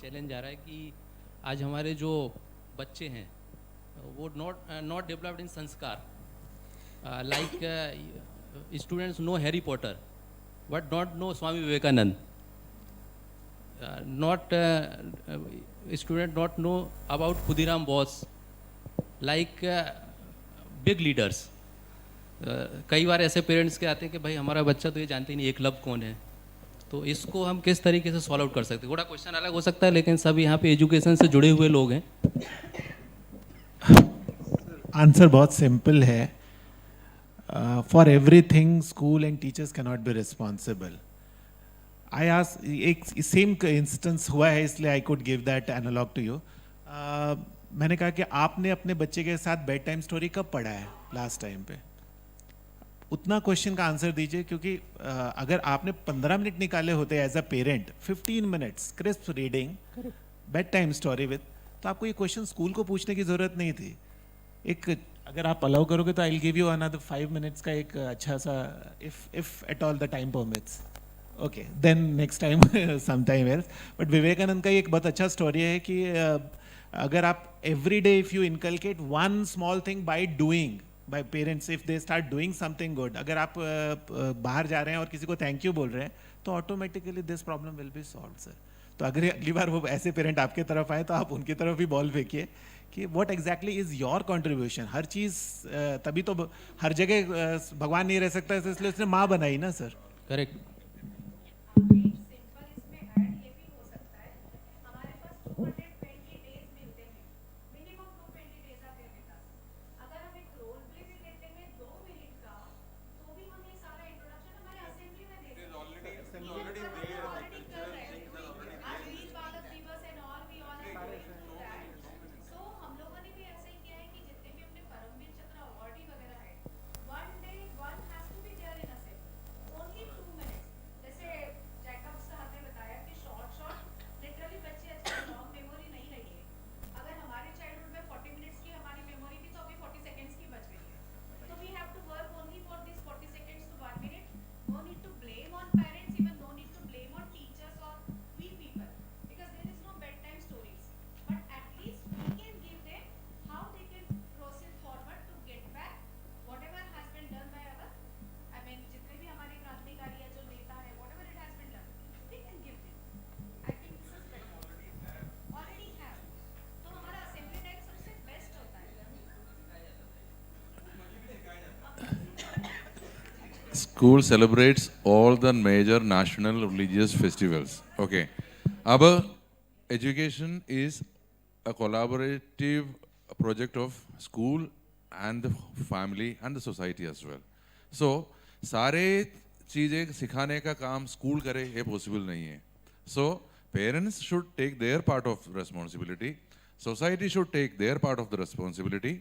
चैलेंज आ रहा है कि आज हमारे जो बच्चे हैं वो नॉट डेवलप्ड इन संस्कार like students know Harry Potter but not know Swami Vivekananda not student not know about Khudiram Bose like big leaders. कई बार ऐसे पेरेंट्स के आते हैं कि भाई हमारा बच्चा तो ये जानते ही नहीं एकलव्य कौन है, तो इसको हम किस तरीके से सॉल्व आउट कर सकते हैं? थोड़ा क्वेश्चन अलग हो सकता है, लेकिन सब यहाँ पे एजुकेशन से जुड़े हुए लोग हैं. आंसर बहुत सिंपल है. For everything school and teachers can not be responsible. I as एक सेम इंस्टेंस हुआ है, इसलिए I could give that analogue to you. मैंने कहा कि आपने अपने बच्चे के साथ बेड टाइम स्टोरी कब पढ़ा है लास्ट टाइम पे, उतना क्वेश्चन का आंसर दीजिए. क्योंकि अगर आपने 15 मिनट निकाले होते as a parent, 15 minutes crisp reading bed time story with, तो आपको ये क्वेश्चन स्कूल को पूछने की ज़रूरत नहीं थी. एक अगर आप अलाउ करोगे तो I will give you another 5 minutes का एक अच्छा सा, if at all the time permits. Okay, then next time some time else. But Vivekananda का एक बहुत अच्छा स्टोरी है कि अगर आप every day if you inculcate one small thing by doing, by parents, if they start doing something good, अगर आप बाहर जा रहे हैं और किसी को थैंक यू बोल रहे हैं, तो automatically this problem will be solve sir. तो अगर अगली बार वो ऐसे पेरेंट आपके तरफ आए तो आप उनकी तरफ भी बॉल फेंकिए कि what exactly is your contribution. हर चीज़ तभी तो हर जगह भगवान नहीं रह सकता, इसलिए उसने माँ बनाई ना sir. Correct. School celebrates all the major national religious festivals. Okay. Our education is a collaborative project of school and the family and the society as well. So, सारे चीज़ें सिखाने का काम स्कूल करे ये पॉसिबल नहीं है. So, parents should take their part of responsibility. Society should take their part of the responsibility.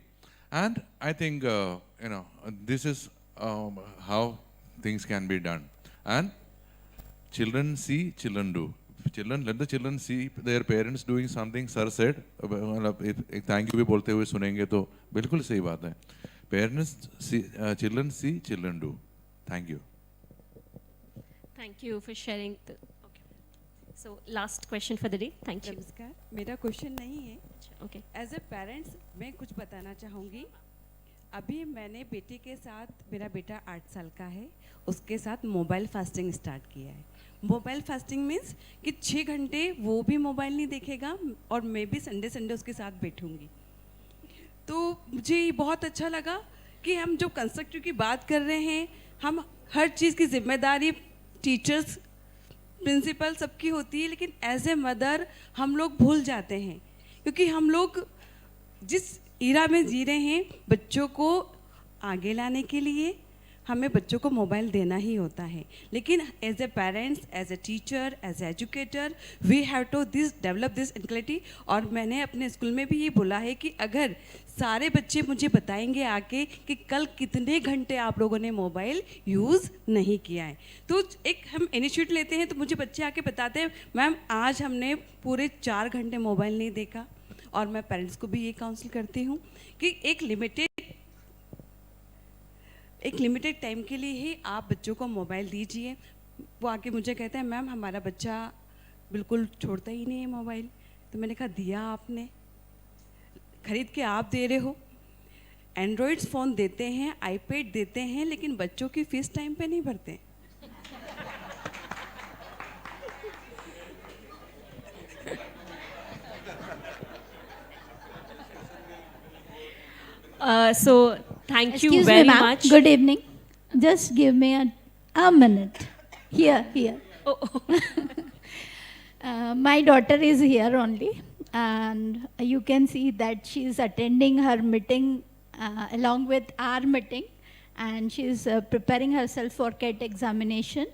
And I think, this is how things can be done. And children see, children do. Let the children see their parents doing something. Sir said, thank you भी बोलते हुए सुनेंगे तो बिल्कुल सही बात है. Parents see, children do. Thank you. Thank you for sharing. Okay. So last question for the day. Thank you. नमस्कार, मेरा क्वेश्चन नहीं है. Okay. एज ए पेरेंट्स मैं कुछ बताना चाहूँगी. अभी मैंने बेटी के साथ, मेरा बेटा 8 साल का है, उसके साथ मोबाइल फास्टिंग स्टार्ट किया है. मोबाइल फास्टिंग मीन्स कि 6 घंटे वो भी मोबाइल नहीं देखेगा और मैं भी संडे उसके साथ बैठूंगी. तो मुझे बहुत अच्छा लगा कि हम जो कंस्ट्रक्टिव की बात कर रहे हैं, हम हर चीज़ की जिम्मेदारी टीचर्स, प्रिंसिपल सबकी होती है, लेकिन एज ए मदर हम लोग भूल जाते हैं, क्योंकि हम लोग जिस ईरा में जी रहे हैं, बच्चों को आगे लाने के लिए हमें बच्चों को मोबाइल देना ही होता है. लेकिन as a parents, as a teacher, as a educator, we have to develop this inequality. और मैंने अपने स्कूल में भी ये बोला है कि अगर सारे बच्चे मुझे बताएंगे आके कि कल कितने घंटे आप लोगों ने मोबाइल यूज़ नहीं किया है, तो एक हम इनिशिएटिव लेते हैं, तो मुझे बच्चे आके बताते हैं, मैम आज हमने पूरे 4 घंटे मोबाइल नहीं देखा. और मैं पेरेंट्स को भी ये काउंसिल करती हूँ कि एक लिमिटेड टाइम के लिए ही आप बच्चों को मोबाइल दीजिए. वो आके मुझे कहते हैं, मैम हमारा बच्चा बिल्कुल छोड़ता ही नहीं है मोबाइल. तो मैंने कहा, दिया आपने, खरीद के आप दे रहे हो. एंड्रॉयड्स फ़ोन देते हैं, आईपैड देते हैं, लेकिन बच्चों की फीस टाइम पे नहीं भरते. So thank you Excuse very me, ma'am. much. Good evening. Just give me a minute. Here. Oh, My daughter is here only, and you can see that she is attending her meeting along with our meeting, and she is preparing herself for CAT examination.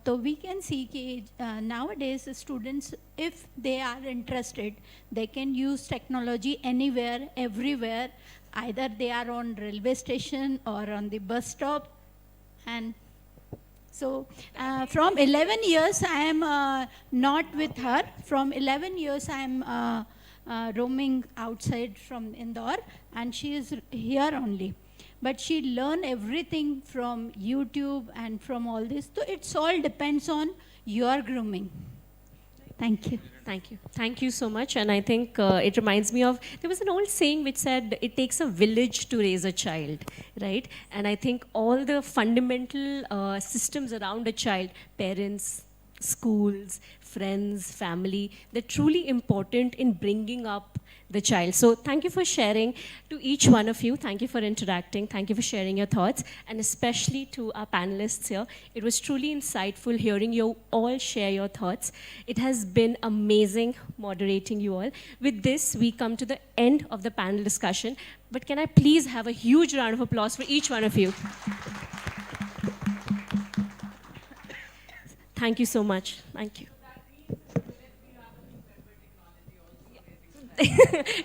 So we can see that nowadays students, if they are interested, they can use technology anywhere, everywhere. Either they are on railway station or on the bus stop, and so from 11 years, I am not with her. From 11 years, I am roaming outside from Indore, and she is here only. But she learn everything from YouTube and from all this. So it's all depends on your grooming. Thank you. thank you. Thank you so much. And I think it reminds me of, there was an old saying which said, it takes a village to raise a child, right? And I think all the fundamental systems around a child, parents, schools, friends, family, they're truly important in bringing up the child. So thank you for sharing. To each one of you, thank you for interacting, thank you for sharing your thoughts, and especially to our panelists here. It was truly insightful hearing you all share your thoughts. It has been amazing moderating you all. With this, we come to the end of the panel discussion, but can I please have a huge round of applause for each one of you? Thank you so much. Thank you.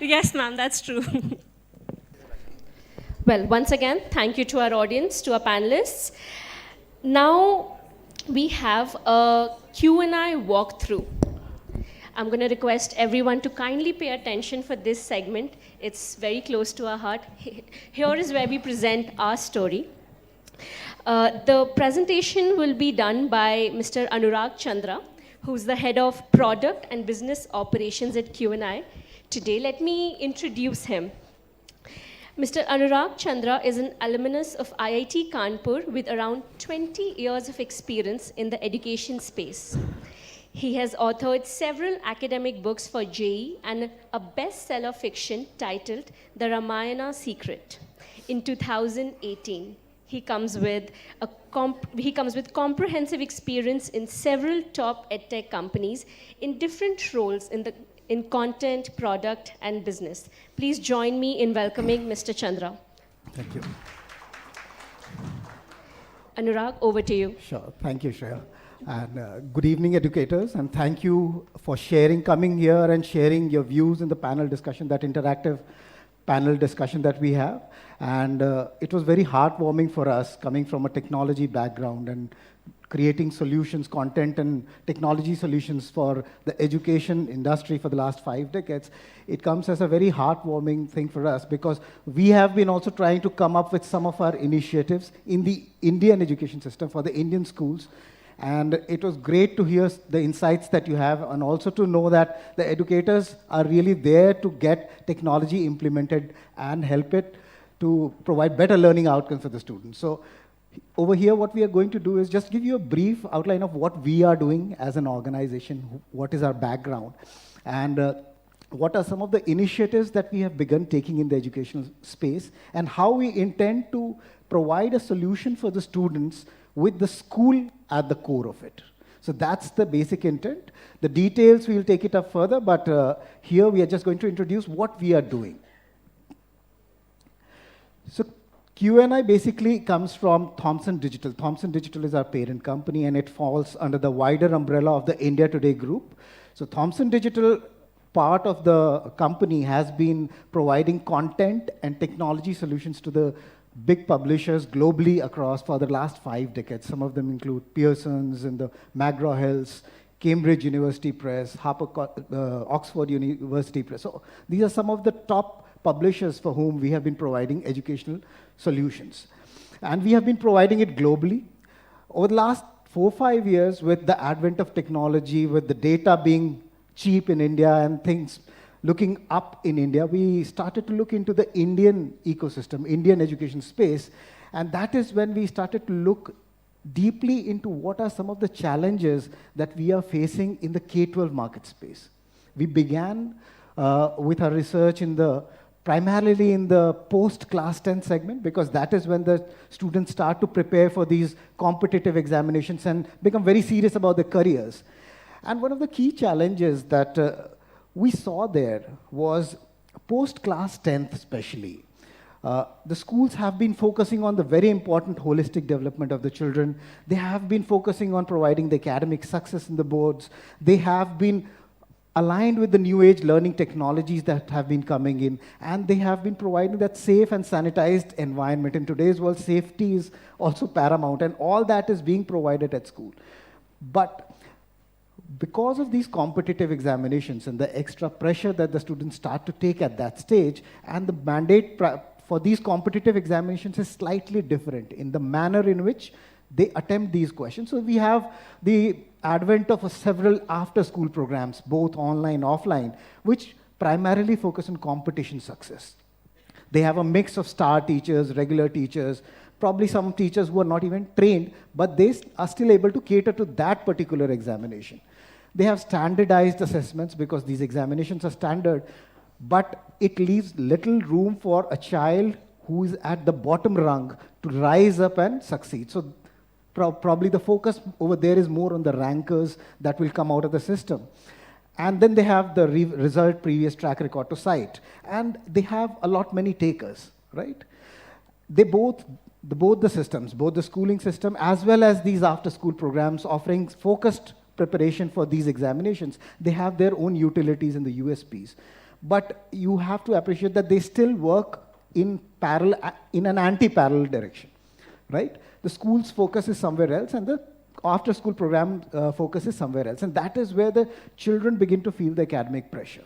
Yes, ma'am, that's true. Well, once again, thank you to our audience, to our panelists. Now we have a Q&I walkthrough. I'm going to request everyone to kindly pay attention for this segment. It's very close to our heart. Here is where we present our story. The presentation will be done by Mr. Anurag Chandra, who's the head of product and business operations at Q&I Today. Let me introduce him. Mr. Anurag Chandra is an alumnus of IIT Kanpur with around 20 years of experience in the education space. He has authored several academic books for JEE and a bestseller fiction titled The Ramayana Secret. In 2018, he comes with comprehensive experience in several top edtech companies in different roles in content, product, and business. Please join me in welcoming Mr. Chandra. Thank you. Anurag, over to you. Sure. Thank you, Shreya. And good evening, educators, and thank you for coming here and sharing your views in the panel discussion, that interactive panel discussion that we have. And it was very heartwarming for us, coming from a technology background and creating solutions, content and technology solutions for the education industry for the last 5 decades. It comes as a very heartwarming thing for us, because we have been also trying to come up with some of our initiatives in the Indian education system for the Indian schools. And it was great to hear the insights that you have, and also to know that the educators are really there to get technology implemented and help it to provide better learning outcomes for the students. So over here, what we are going to do is just give you a brief outline of what we are doing as an organization, what is our background, and what are some of the initiatives that we have begun taking in the educational space, and how we intend to provide a solution for the students with the school at the core of it. So that's the basic intent. The details, we will take it up further, but here we are just going to introduce what we are doing. So Q&I basically comes from Thomson Digital. Thomson Digital is our parent company, and it falls under the wider umbrella of the India Today group. So Thomson Digital, part of the company, has been providing content and technology solutions to the big publishers globally across for the last 5 decades. Some of them include Pearson's and the McGraw-Hill's, Cambridge University Press, Oxford University Press. So these are some of the top publishers for whom we have been providing educational solutions. And we have been providing it globally. Over the last 4 or 5 years, with the advent of technology, with the data being cheap in India and things looking up in India, we started to look into the Indian ecosystem, Indian education space, and that is when we started to look deeply into what are some of the challenges that we are facing in the K-12 market space. We began with our research in the primarily in the post-class 10 segment, because that is when the students start to prepare for these competitive examinations and become very serious about their careers. And one of the key challenges that we saw there was post-class 10th especially. The schools have been focusing on the very important holistic development of the children. They have been focusing on providing the academic success in the boards. They have been aligned with the new age learning technologies that have been coming in, and they have been providing that safe and sanitized environment. In today's world, safety is also paramount, and all that is being provided at school. But because of these competitive examinations and the extra pressure that the students start to take at that stage, and the mandate for these competitive examinations is slightly different in the manner in which they attempt these questions. So we have the advent of several after-school programs, both online and offline, which primarily focus on competition success. They have a mix of star teachers, regular teachers, probably some teachers who are not even trained, but they are still able to cater to that particular examination. They have standardized assessments because these examinations are standard, but it leaves little room for a child who is at the bottom rung to rise up and succeed. So probably the focus over there is more on the rankers that will come out of the system. And then they have the result previous track record to cite. And they have a lot many takers, right? They both the systems, both the schooling system as well as these after-school programs offering focused preparation for these examinations, they have their own utilities and the USPs. But you have to appreciate that they still work in parallel, in an anti-parallel direction, right? The school's focus is somewhere else, and the after-school program focus is somewhere else. And that is where the children begin to feel the academic pressure.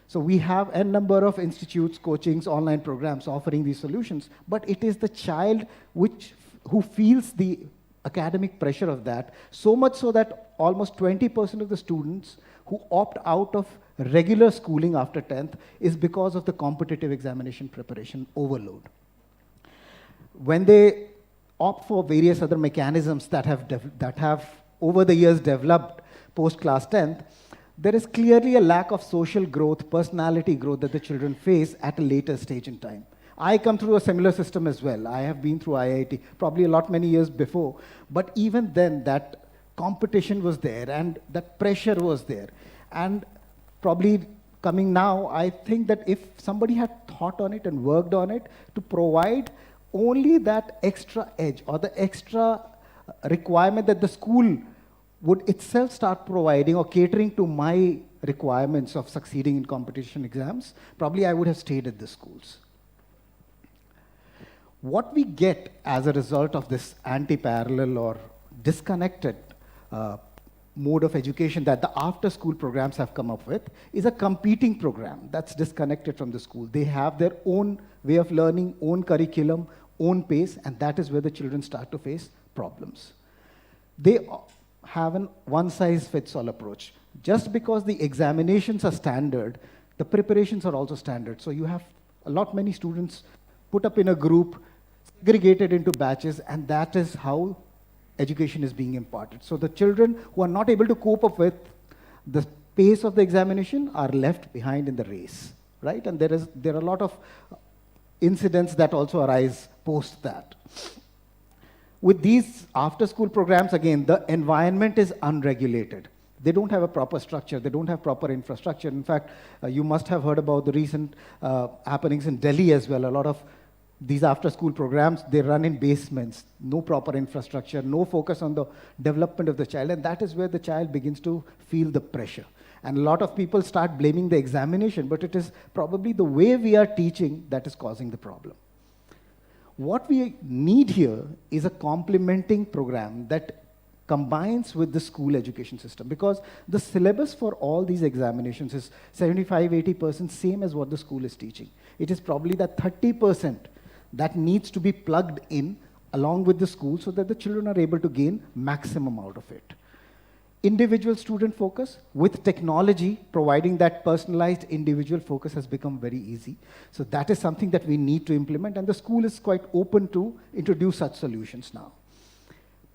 So we have a number of institutes, coachings, online programs offering these solutions, but it is the child who feels the academic pressure of that, so much so that almost 20% of the students who opt out of regular schooling after 10th is because of the competitive examination preparation overload. When they opt for various other mechanisms that have over the years developed post-class 10th, there is clearly a lack of social growth, personality growth that the children face at a later stage in time. I come through a similar system as well. I have been through IIT, probably a lot many years before, but even then that competition was there and that pressure was there. And probably coming now, I think that if somebody had thought on it and worked on it to provide only that extra edge or the extra requirement that the school would itself start providing or catering to my requirements of succeeding in competition exams, probably I would have stayed at the schools. What we get as a result of this anti-parallel or disconnected mode of education that the after-school programs have come up with is a competing program that's disconnected from the school. They have their own way of learning, own curriculum, own pace, and that is where the children start to face problems. They have an one-size-fits-all approach. Just because the examinations are standard, the preparations are also standard. So you have many students put up in a group, segregated into batches, and that is how education is being imparted. So the children who are not able to cope up with the pace of the examination are left behind in the race, right? And there are a lot of incidents that also arise post that. With these after-school programs, again, the environment is unregulated. They don't have a proper structure. They don't have proper infrastructure. In fact, you must have heard about the recent happenings in Delhi as well. A lot of these after-school programs, they run in basements, no proper infrastructure, no focus on the development of the child, and that is where the child begins to feel the pressure. And a lot of people start blaming the examination, but it is probably the way we are teaching that is causing the problem. What we need here is a complementing program that combines with the school education system, because the syllabus for all these examinations is 75–80% same as what the school is teaching. It is probably that 30% that needs to be plugged in along with the school so that the children are able to gain maximum out of it. Individual student focus with technology providing that personalized individual focus has become very easy. So that is something that we need to implement, and the school is quite open to introduce such solutions now.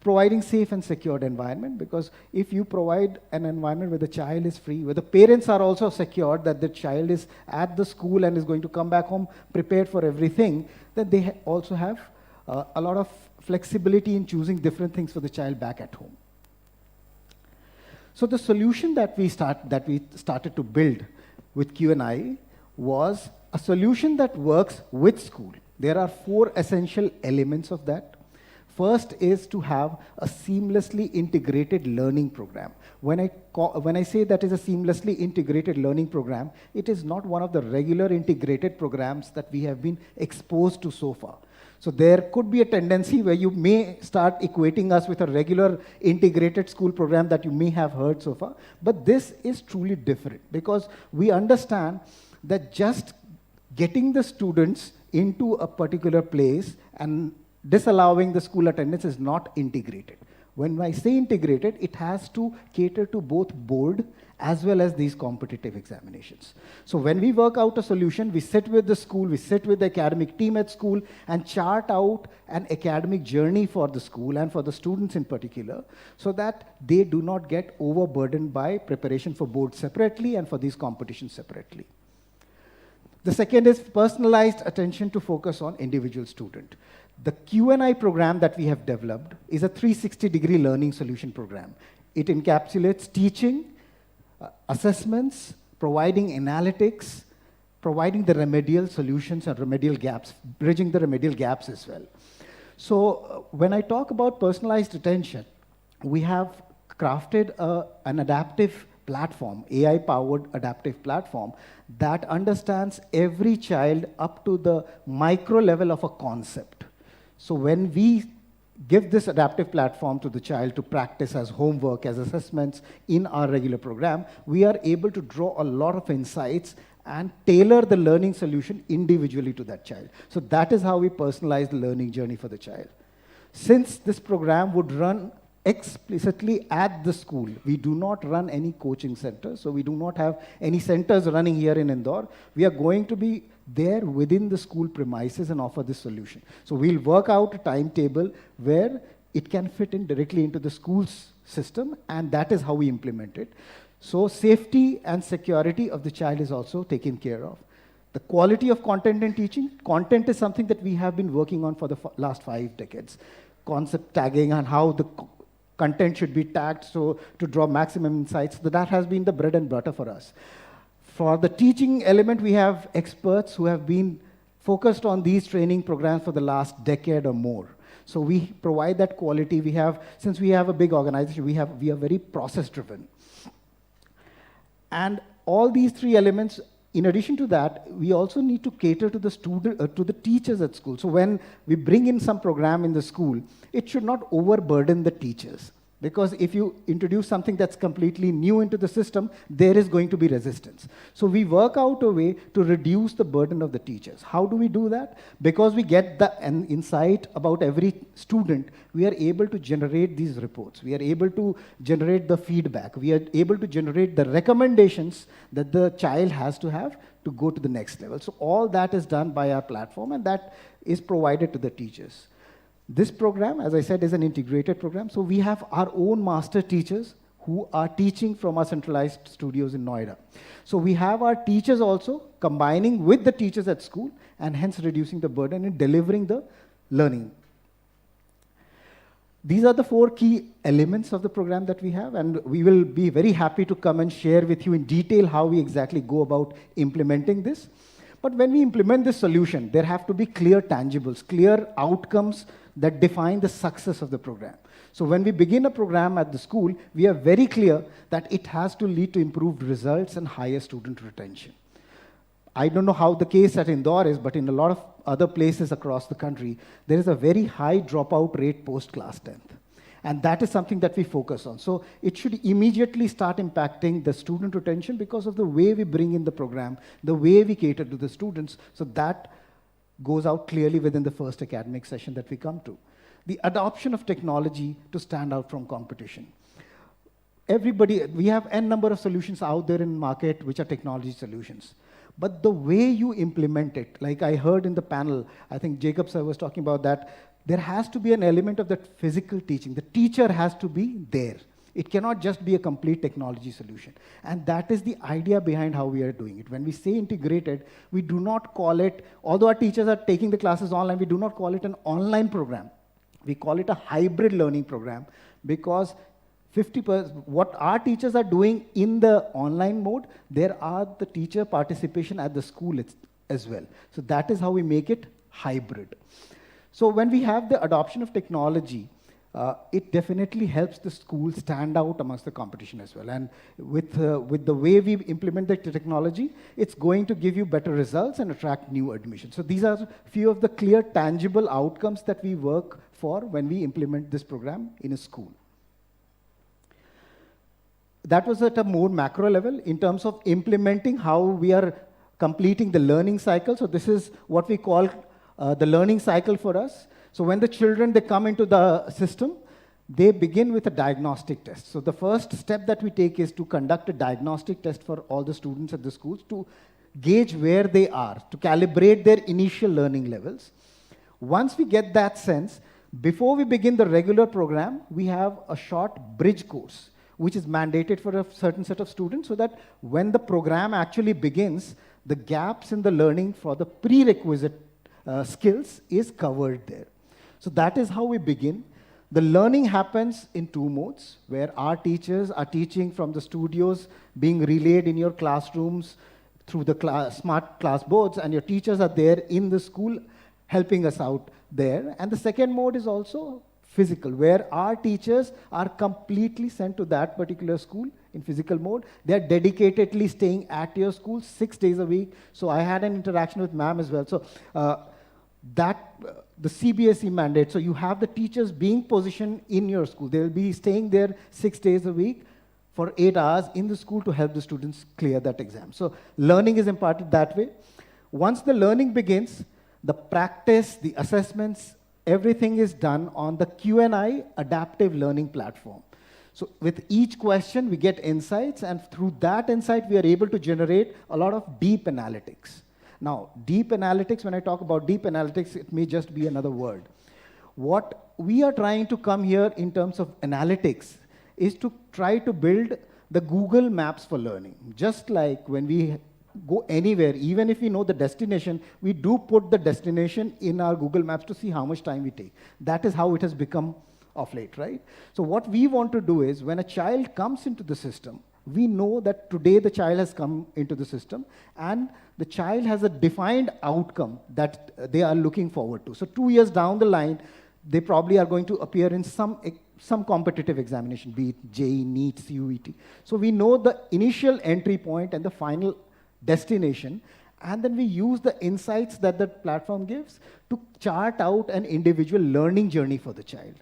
providing safe and secured environment, because if you provide an environment where the child is free, where the parents are also secured that the child is at the school and is going to come back home prepared for everything, then they also have a lot of flexibility in choosing different things for the child back at home. So the solution that we started to build with Q&I was a solution that works with school. There are 4 essential elements of that. First is to have a seamlessly integrated learning program. When I say that is a seamlessly integrated learning program, it is not one of the regular integrated programs that we have been exposed to so far. So there could be a tendency where you may start equating us with a regular integrated school program that you may have heard so far. But this is truly different, because we understand that just getting the students into a particular place and disallowing the school attendance is not integrated. When I say integrated, it has to cater to both board as well as these competitive examinations. So when we work out a solution, we sit with the school, we sit with the academic team at school and chart out an academic journey for the school and for the students in particular, so that they do not get overburdened by preparation for board separately and for these competitions separately. The second is personalized attention to focus on individual student. The Q&I program that we have developed is a 360-degree learning solution program. It encapsulates teaching, assessments, providing analytics, providing the remedial solutions and remedial gaps, bridging the remedial gaps as well. So when I talk about personalized attention, we have crafted an adaptive platform, AI-powered adaptive platform that understands every child up to the micro level of a concept. So when we give this adaptive platform to the child to practice as homework, as assessments in our regular program, we are able to draw a lot of insights and tailor the learning solution individually to that child. So that is how we personalize the learning journey for the child. Since this program would run explicitly at the school, we do not run any coaching centers, so we do not have any centers running here in Indore. We are going to be there within the school premises and offer this solution. So we'll work out a timetable where it can fit in directly into the school's system, and that is how we implement it. So safety and security of the child is also taken care of. The quality of content and teaching, content is something that we have been working on for the last 5 decades. Concept tagging and how the content should be tagged so to draw maximum insights. So that has been the bread and butter for us. For the teaching element, we have experts who have been focused on these training programs for the last decade or more. So we provide that quality. We have, since we have a big organization, we are very process driven. And all these 3 elements, in addition to that, we also need to cater to the student, to the teachers at school. So when we bring in some program in the school, it should not overburden the teachers. Because if you introduce something that's completely new into the system, there is going to be resistance. So we work out a way to reduce the burden of the teachers. How do we do that? Because we get an insight about every student, we are able to generate these reports. We are able to generate the feedback. We are able to generate the recommendations that the child has to have to go to the next level. So all that is done by our platform, and that is provided to the teachers. This program, as I said, is an integrated program. So we have our own master teachers who are teaching from our centralized studios in Noida. So we have our teachers also combining with the teachers at school, and hence reducing the burden in delivering the learning. These are the 4 key elements of the program that we have, and we will be very happy to come and share with you in detail how we exactly go about implementing this. But when we implement this solution, there have to be clear tangibles, clear outcomes that define the success of the program. So when we begin a program at the school, we are very clear that it has to lead to improved results and higher student retention. I don't know how the case at Indore is, but in a lot of other places across the country, there is a very high dropout rate post-class 10th. And that is something that we focus on. So it should immediately start impacting the student retention because of the way we bring in the program, the way we cater to the students. So that goes out clearly within the first academic session that we come to. The adoption of technology to stand out from competition. Everybody, we have n number of solutions out there in the market which are technology solutions. But the way you implement it, like I heard in the panel, I think Jacob sir was talking about that there has to be an element of that physical teaching. The teacher has to be there. It cannot just be a complete technology solution. And that is the idea behind how we are doing it. When we say integrated, we do not call it, although our teachers are taking the classes online, we do not call it an online program. We call it a hybrid learning program, because 50%, what our teachers are doing in the online mode, there are the teacher participation at the school as well. So that is how we make it hybrid. So when we have the adoption of technology, it definitely helps the school stand out amongst the competition as well. And with the way we implement the technology, it's going to give you better results and attract new admissions. So these are a few of the clear, tangible outcomes that we work for when we implement this program in a school. That was at a more macro level in terms of implementing how we are completing the learning cycle. So this is what we call the learning cycle for us. So when the children, they come into the system, they begin with a diagnostic test. So the first step that we take is to conduct a diagnostic test for all the students at the schools to gauge where they are, to calibrate their initial learning levels. Once we get that sense, before we begin the regular program, we have a short bridge course, which is mandated for a certain set of students, so that when the program actually begins, the gaps in the learning for the prerequisite skills is covered there. So that is how we begin. The learning happens in two modes, where our teachers are teaching from the studios being relayed in your classrooms through the smart class boards, and your teachers are there in the school helping us out there. And the second mode is also physical, where our teachers are completely sent to that particular school in physical mode. They're dedicatedly staying at your school 6 days a week. So I had an interaction with ma'am as well. So the CBSE mandate, so you have the teachers being positioned in your school. They'll be staying there 6 days a week for 8 hours in the school to help the students clear that exam. So learning is imparted that way. Once the learning begins, the practice, the assessments, everything is done on the Q&I adaptive learning platform. So with each question, we get insights, and through that insight, we are able to generate a lot of deep analytics. Now, deep analytics, when I talk about deep analytics, it may just be another word. What we are trying to come here in terms of analytics is to try to build the Google Maps for learning. Just like when we go anywhere, even if we know the destination, we do put the destination in our Google Maps to see how much time we take. That is how it has become of late, right? So what we want to do is, when a child comes into the system, we know that today the child has come into the system, and the child has a defined outcome that they are looking forward to. So 2 years down the line, they probably are going to appear in some competitive examination, be it JEE, NEET, CUET. So we know the initial entry point and the final destination, and then we use the insights that the platform gives to chart out an individual learning journey for the child.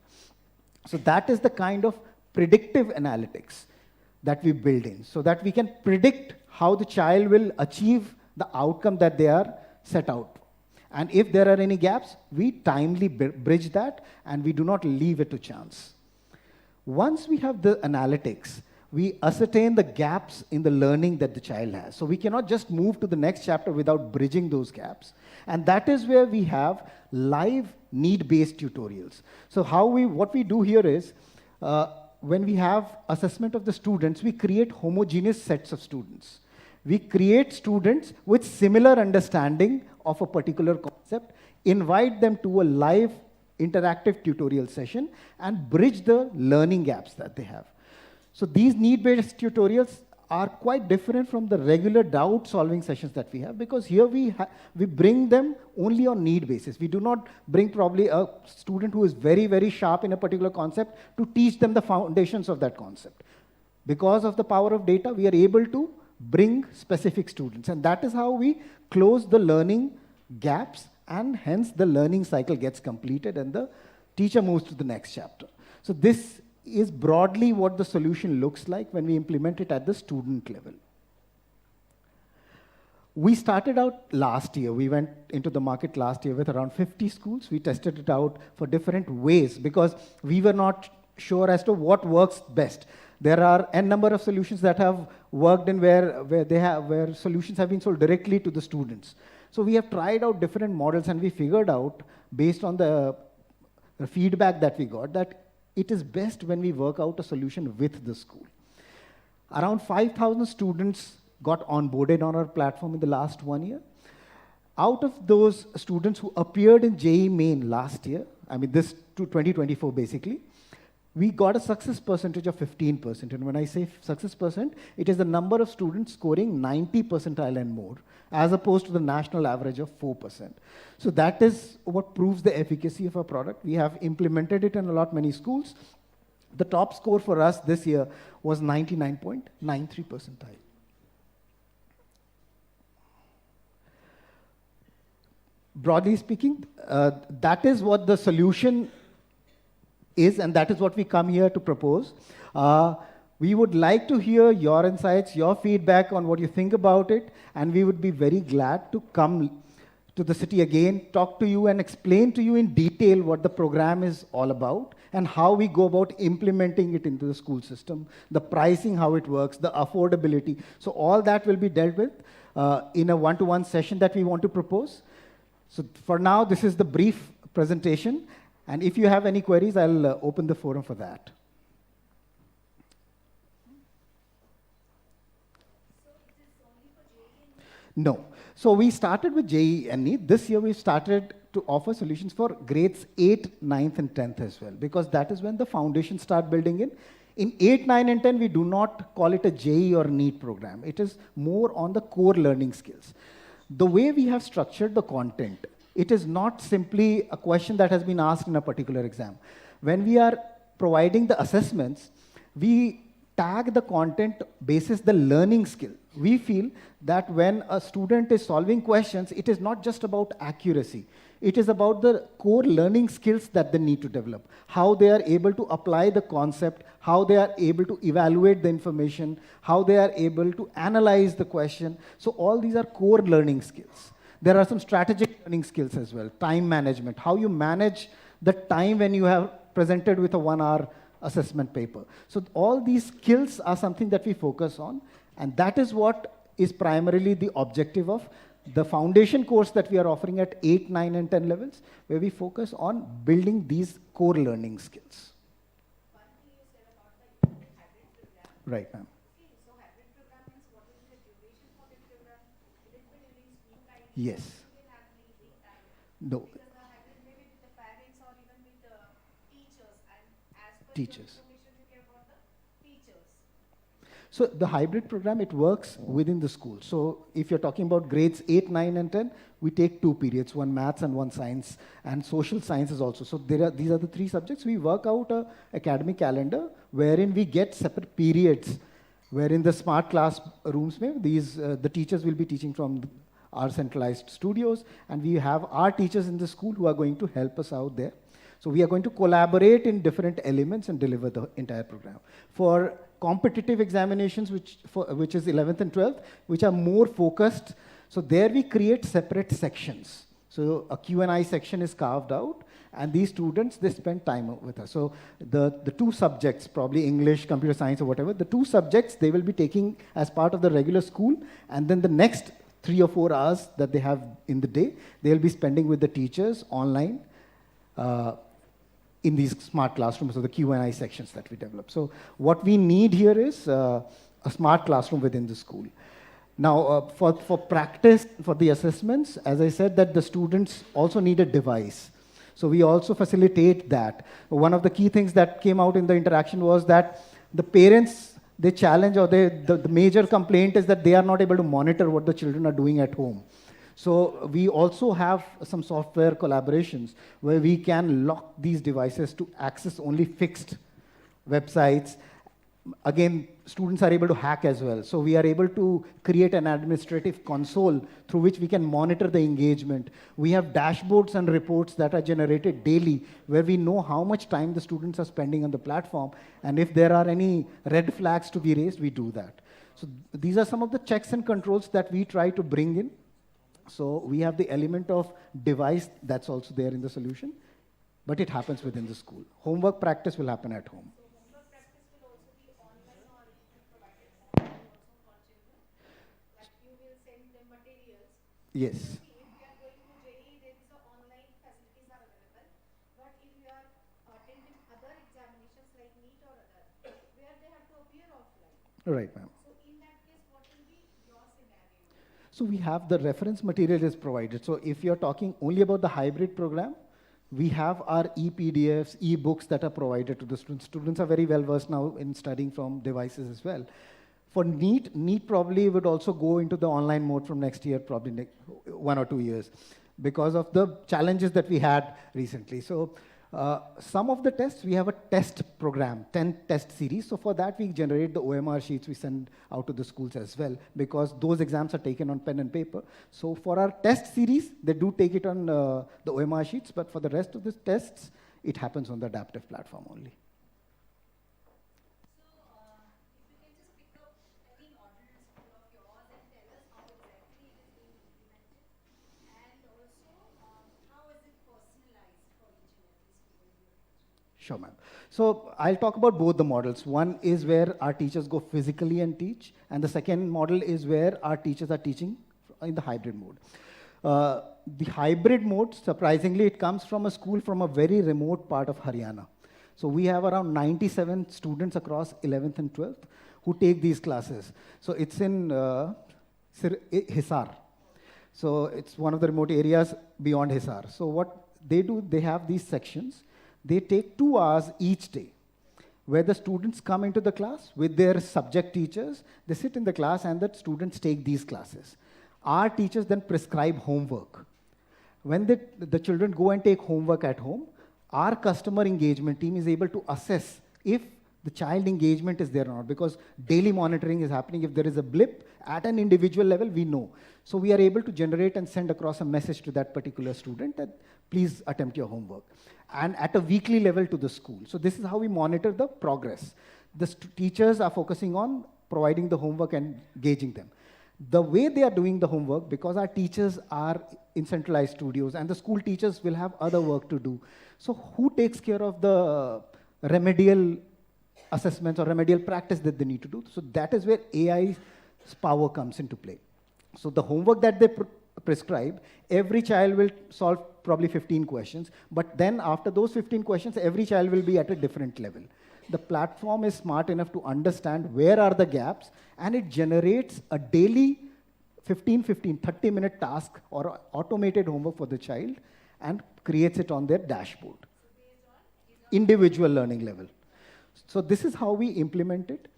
So that is the kind of predictive analytics that we build in, so that we can predict how the child will achieve the outcome that they are set out. And if there are any gaps, we timely bridge that, and we do not leave it to chance. Once we have the analytics, we ascertain the gaps in the learning that the child has. So we cannot just move to the next chapter without bridging those gaps. And that is where we have live need-based tutorials. So what we do here is, when we have assessment of the students, we create homogeneous sets of students. We create students with similar understanding of a particular concept, invite them to a live interactive tutorial session, and bridge the learning gaps that they have. So these need-based tutorials are quite different from the regular doubt-solving sessions that we have, because here we bring them only on need basis. We do not bring probably a student who is very, very sharp in a particular concept to teach them the foundations of that concept. Because of the power of data, we are able to bring specific students, and that is how we close the learning gaps, and hence the learning cycle gets completed and the teacher moves to the next chapter. So this is broadly what the solution looks like when we implement it at the student level. We started out last year. We went into the market last year with around 50 schools. We tested it out for different ways because we were not sure as to what works best. There are n number of solutions that have worked in where solutions have been sold directly to the students. So we have tried out different models, and we figured out, based on the the feedback that we got, that it is best when we work out a solution with the school. Around 5,000 students got onboarded on our platform in the last 1 year. Out of those students who appeared in JEE Main last year, I mean this to 2024 basically, we got a success percentage of 15%. And when I say success percent, it is the number of students scoring 90 percentile and more, as opposed to the national average of 4%. So that is what proves the efficacy of our product. We have implemented it in a lot many schools. The top score for us this year was 99.93 percentile. Broadly speaking, that is what the solution is, and that is what we come here to propose. We would like to hear your insights, your feedback on what you think about it, and we would be very glad to come to the city again, talk to you and explain to you in detail what the program is all about and how we go about implementing it into the school system, the pricing, how it works, the affordability. So all that will be dealt with in a one-to-one session that we want to propose. So for now, this is the brief presentation. And if you have any queries, I'll open the forum for that. No. So we started with JEE. This year we started to offer solutions for grades 8, 9th, and 10th as well, because that is when the foundations start building in. In 8, 9, and 10, we do not call it a JEE or NEET program. It is more on the core learning skills. The way we have structured the content, it is not simply a question that has been asked in a particular exam. When we are providing the assessments, we tag the content basis the learning skill. We feel that when a student is solving questions, it is not just about accuracy. It is about the core learning skills that they need to develop, how they are able to apply the concept, how they are able to evaluate the information, how they are able to analyze the question. So all these are core learning skills. There are some strategic learning skills as well, time management, how you manage the time when you have presented with a 1-hour assessment paper. So all these skills are something that we focus on, and that is what is primarily the objective of the foundation course that we are offering at 8, 9, and 10 levels, where we focus on building these core learning skills. Right, ma'am. Yes. No. Teachers. So the hybrid program, it works within the school. So if you're talking about grades 8, 9, and 10, we take 2 periods, one maths and one science, and social sciences also. So these are the 3 subjects. We work out an academic calendar wherein we get separate periods, wherein the smart classrooms, the teachers will be teaching from our centralized studios, and we have our teachers in the school who are going to help us out there. So we are going to collaborate in different elements and deliver the entire program. For competitive examinations, which is 11th and 12th, which are more focused, so there we create separate sections. So a Q&I section is carved out, and these students, they spend time with us. So the 2 subjects, probably English, computer science, or whatever, the 2 subjects they will be taking as part of the regular school, and then the next 3 or 4 hours that they have in the day, they'll be spending with the teachers online in these smart classrooms, or the Q&I sections that we develop. So what we need here is a smart classroom within the school. Now, for practice, for the assessments, as I said, that the students also need a device. So we also facilitate that. One of the key things that came out in the interaction was that the parents, they challenge, or the major complaint is that they are not able to monitor what the children are doing at home. So we also have some software collaborations where we can lock these devices to access only fixed websites. Again, students are able to hack as well. So we are able to create an administrative console through which we can monitor the engagement. We have dashboards and reports that are generated daily where we know how much time the students are spending on the platform. And if there are any red flags to be raised, we do that. So these are some of the checks and controls that we try to bring in. So we have the element of device that's also there in the solution, but it happens within the school. Homework practice will happen at home. Yes. Right, ma'am. So we have the reference material is provided. So if you're talking only about the hybrid program, we have our e-PDFs, e-books that are provided to the students. Students are very well versed now in studying from devices as well. For NEET probably would also go into the online mode from next year, probably 1 or 2 years, because of the challenges that we had recently. So some of the tests, we have a test program, 10 test series. So for that, we generate the OMR sheets we send out to the schools as well, because those exams are taken on pen and paper. So for our test series, they do take it on the OMR sheets, but for the rest of the tests, it happens on the adaptive platform only. Sure, ma'am. So I'll talk about both the models. One is where our teachers go physically and teach, and the second model is where our teachers are teaching in the hybrid mode. The hybrid mode, surprisingly, it comes from a school from a very remote part of Haryana. So we have around 97 students across 11th and 12th who take these classes. So it's in Hisar. So it's one of the remote areas beyond Hisar. So what they do, they have these sections. They take 2 hours each day, where the students come into the class with their subject teachers. They sit in the class and the students take these classes. Our teachers then prescribe homework. When the children go and take homework at home, our customer engagement team is able to assess if the child engagement is there or not, because daily monitoring is happening. If there is a blip at an individual level, we know. So we are able to generate and send across a message to that particular student that please attempt your homework, and at a weekly level to the school. So this is how we monitor the progress. The teachers are focusing on providing the homework and gauging them. The way they are doing the homework, because our teachers are in centralized studios and the school teachers will have other work to do. So who takes care of the remedial assessments or remedial practice that they need to do? So that is where AI's power comes into play. So the homework that they prescribe, every child will solve probably 15 questions, but then after those 15 questions, every child will be at a different level. The platform is smart enough to understand where are the gaps, and it generates a daily 30-minute task or automated homework for the child and creates it on their dashboard. Individual learning level. So this is how we implement it.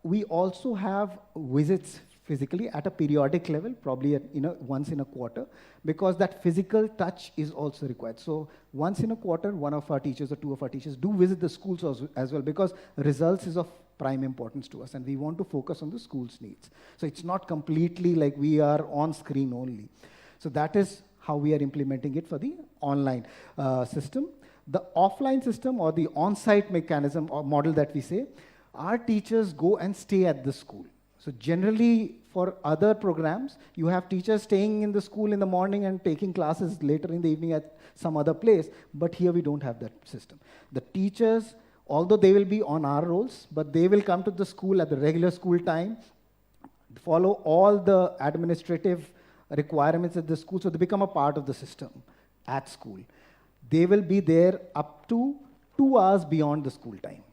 We also have visits physically at a periodic level, probably once in a quarter, because that physical touch is also required. So once in a quarter, one of our teachers or two of our teachers do visit the schools as well, because results is of prime importance to us, and we want to focus on the school's needs. So it's not completely like we are on screen only. So that is how we are implementing it for the online system. The offline system, or the on-site mechanism or model that we say, our teachers go and stay at the school. So generally, for other programs, you have teachers staying in the school in the morning and taking classes later in the evening at some other place, but here we don't have that system. The teachers, although they will be on our roles, but they will come to the school at the regular school time, follow all the administrative requirements at the school, so they become a part of the system at school. They will be there up to 2 hours beyond the school time.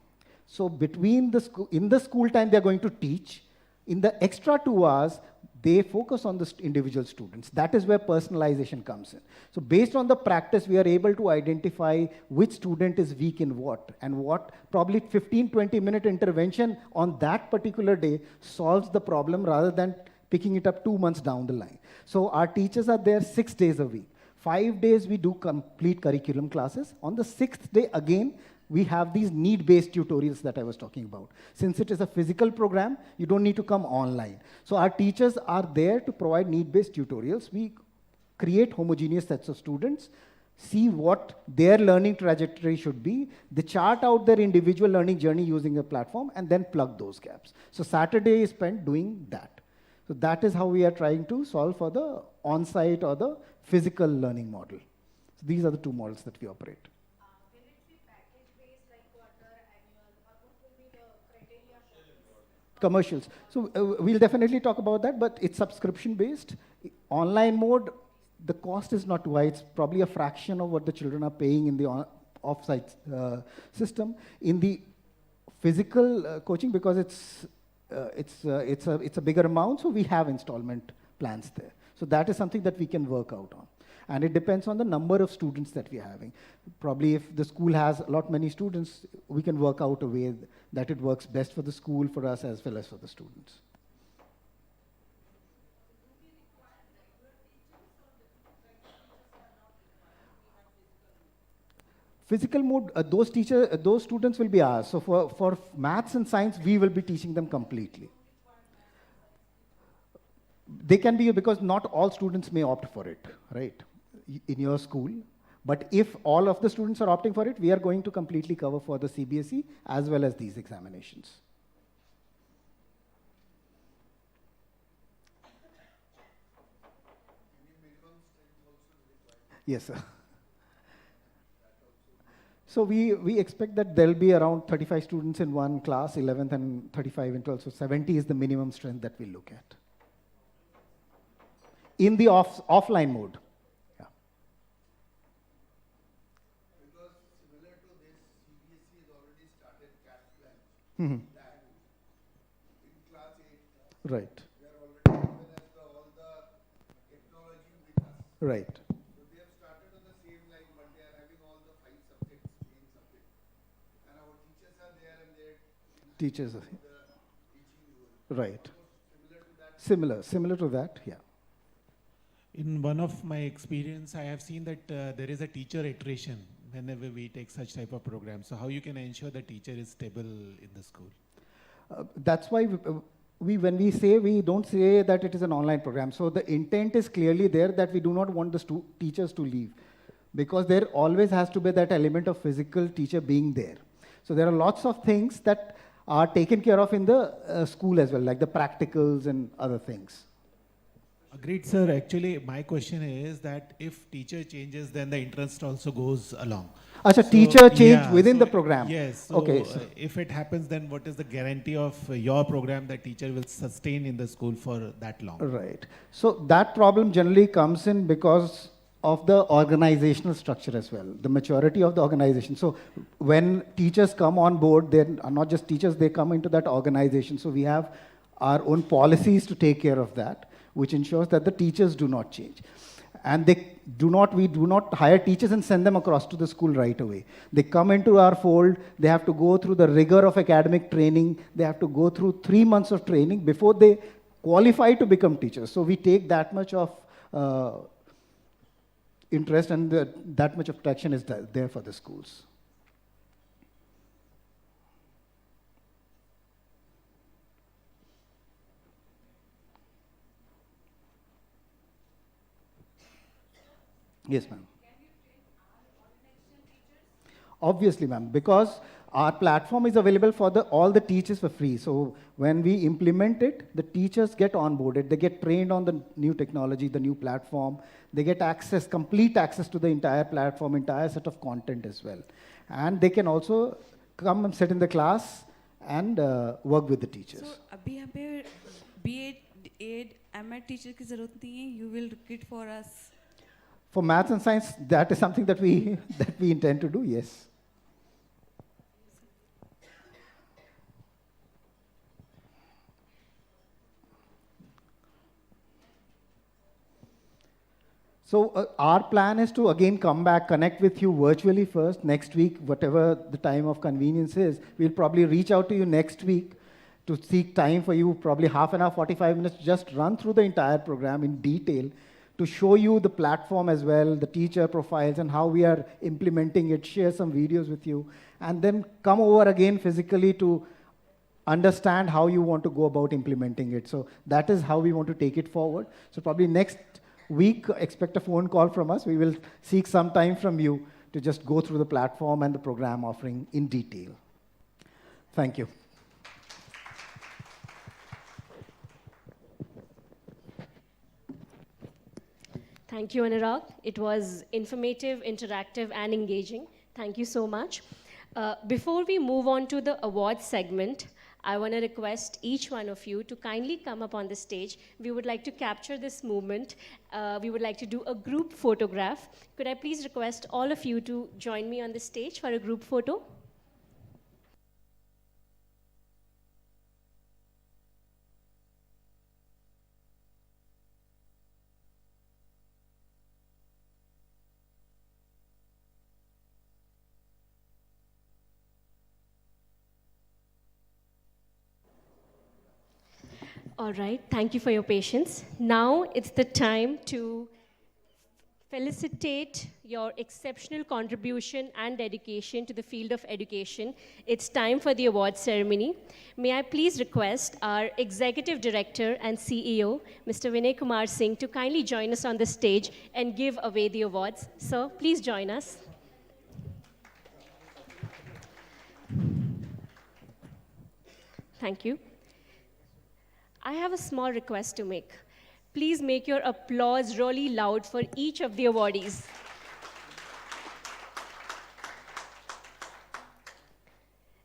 So between in the school time, they're going to teach. In the extra 2 hours, they focus on the individual students. That is where personalization comes in. So based on the practice, we are able to identify which student is weak in what, and what probably 15-20-minute intervention on that particular day solves the problem rather than picking it up 2 months down the line. So our teachers are there 6 days a week. 5 days we do complete curriculum classes. On the 6th day, again, we have these need-based tutorials that I was talking about. Since it is a physical program, you don't need to come online. So our teachers are there to provide need-based tutorials. We create homogeneous sets of students, see what their learning trajectory should be. They chart out their individual learning journey using a platform and then plug those gaps. So Saturday is spent doing that. So that is how we are trying to solve for the on-site or the physical learning model. So these are the two models that we operate. Commercials. So we'll definitely talk about that, but it's subscription based. Online mode, the cost is not too high. It's probably a fraction of what the children are paying in the off-site system. In the physical coaching, because it's it's a bigger amount, so we have installment plans there. So that is something that we can work out on. And it depends on the number of students that we're having. Probably if the school has a lot many students, we can work out a way that it works best for the school, for us, as well as for the students. Physical mode, those students will be ours. So for maths and science, we will be teaching them completely. They can be, because not all students may opt for it, right, in your school. But if all of the students are opting for it, we are going to completely cover for the CBSE as well as these examinations. Yes, sir. So we expect that there'll be around 35 students in one class, 11th and 35 in 12th. So 70 is the minimum strength that we look at. In the offline mode. Yeah. Because similar to this, CBSE has already started CAT plan. That in class 8. Right. They are already given us all the technology with us. Right. So they have started on the same line, but they are having all the 5 subjects, main subjects. And our teachers are there and they're Teachers. the teaching you. Right. Similar to that? Similar to that, yeah. In one of my experience, I have seen that there is a teacher iteration whenever we take such type of programs. So how you can ensure the teacher is stable in the school? That's why when we say, we don't say that it is an online program. So the intent is clearly there that we do not want the teachers to leave, because there always has to be that element of physical teacher being there. So there are lots of things that are taken care of in the school as well, like the practicals and other things. Agreed, sir. Actually, my question is that if teacher changes, then the interest also goes along. So teacher change within the program. Yes. So okay. If it happens, then what is the guarantee of your program that teacher will sustain in the school for that long? Right. So that problem generally comes in because of the organizational structure as well, the maturity of the organization. So when teachers come on board, they are not just teachers, they come into that organization. So we have our own policies to take care of that, which ensures that the teachers do not change. And we do not hire teachers and send them across to the school right away. They come into our fold, they have to go through the rigor of academic training, they have to go through 3 months of training before they qualify to become teachers. So we take that much of interest, and that much of protection is there for the schools. Yes, ma'am. Obviously, ma'am, because our platform is available for all the teachers for free. So when we implement it, the teachers get onboarded, they get trained on the new technology, the new platform, they get access, complete access to the entire platform, entire set of content as well. And they can also come and sit in the class and work with the teachers. So अभी यहाँ पे B.Ed, M.Ed teacher की ज़रूरत नहीं है. You will recruit for us. For maths and science, that is something that we intend to do, yes. So our plan is to again come back, connect with you virtually first, next week, whatever the time of convenience is. We'll probably reach out to you next week to seek time for you, probably half an hour, 45 minutes, just run through the entire program in detail, to show you the platform as well, the teacher profiles and how we are implementing it, share some videos with you, and then come over again physically to understand how you want to go about implementing it. So that is how we want to take it forward. So probably next week, expect a phone call from us. We will seek some time from you to just go through the platform and the program offering in detail. Thank you. Thank you, Anurag. It was informative, interactive, and engaging. Thank you so much. Before we move on to the awards segment, I want to request each one of you to kindly come up on the stage. We would like to capture this moment. We would like to do a group photograph. Could I please request all of you to join me on the stage for a group photo? All right, thank you for your patience. Now it's the time to felicitate your exceptional contribution and dedication to the field of education. It's time for the award ceremony. May I please request our Executive Director and CEO, Mr. Vinay Kumar Singh, to kindly join us on the stage and give away the awards. Sir, please join us. Thank you. I have a small request to make. Please make your applause really loud for each of the awardees.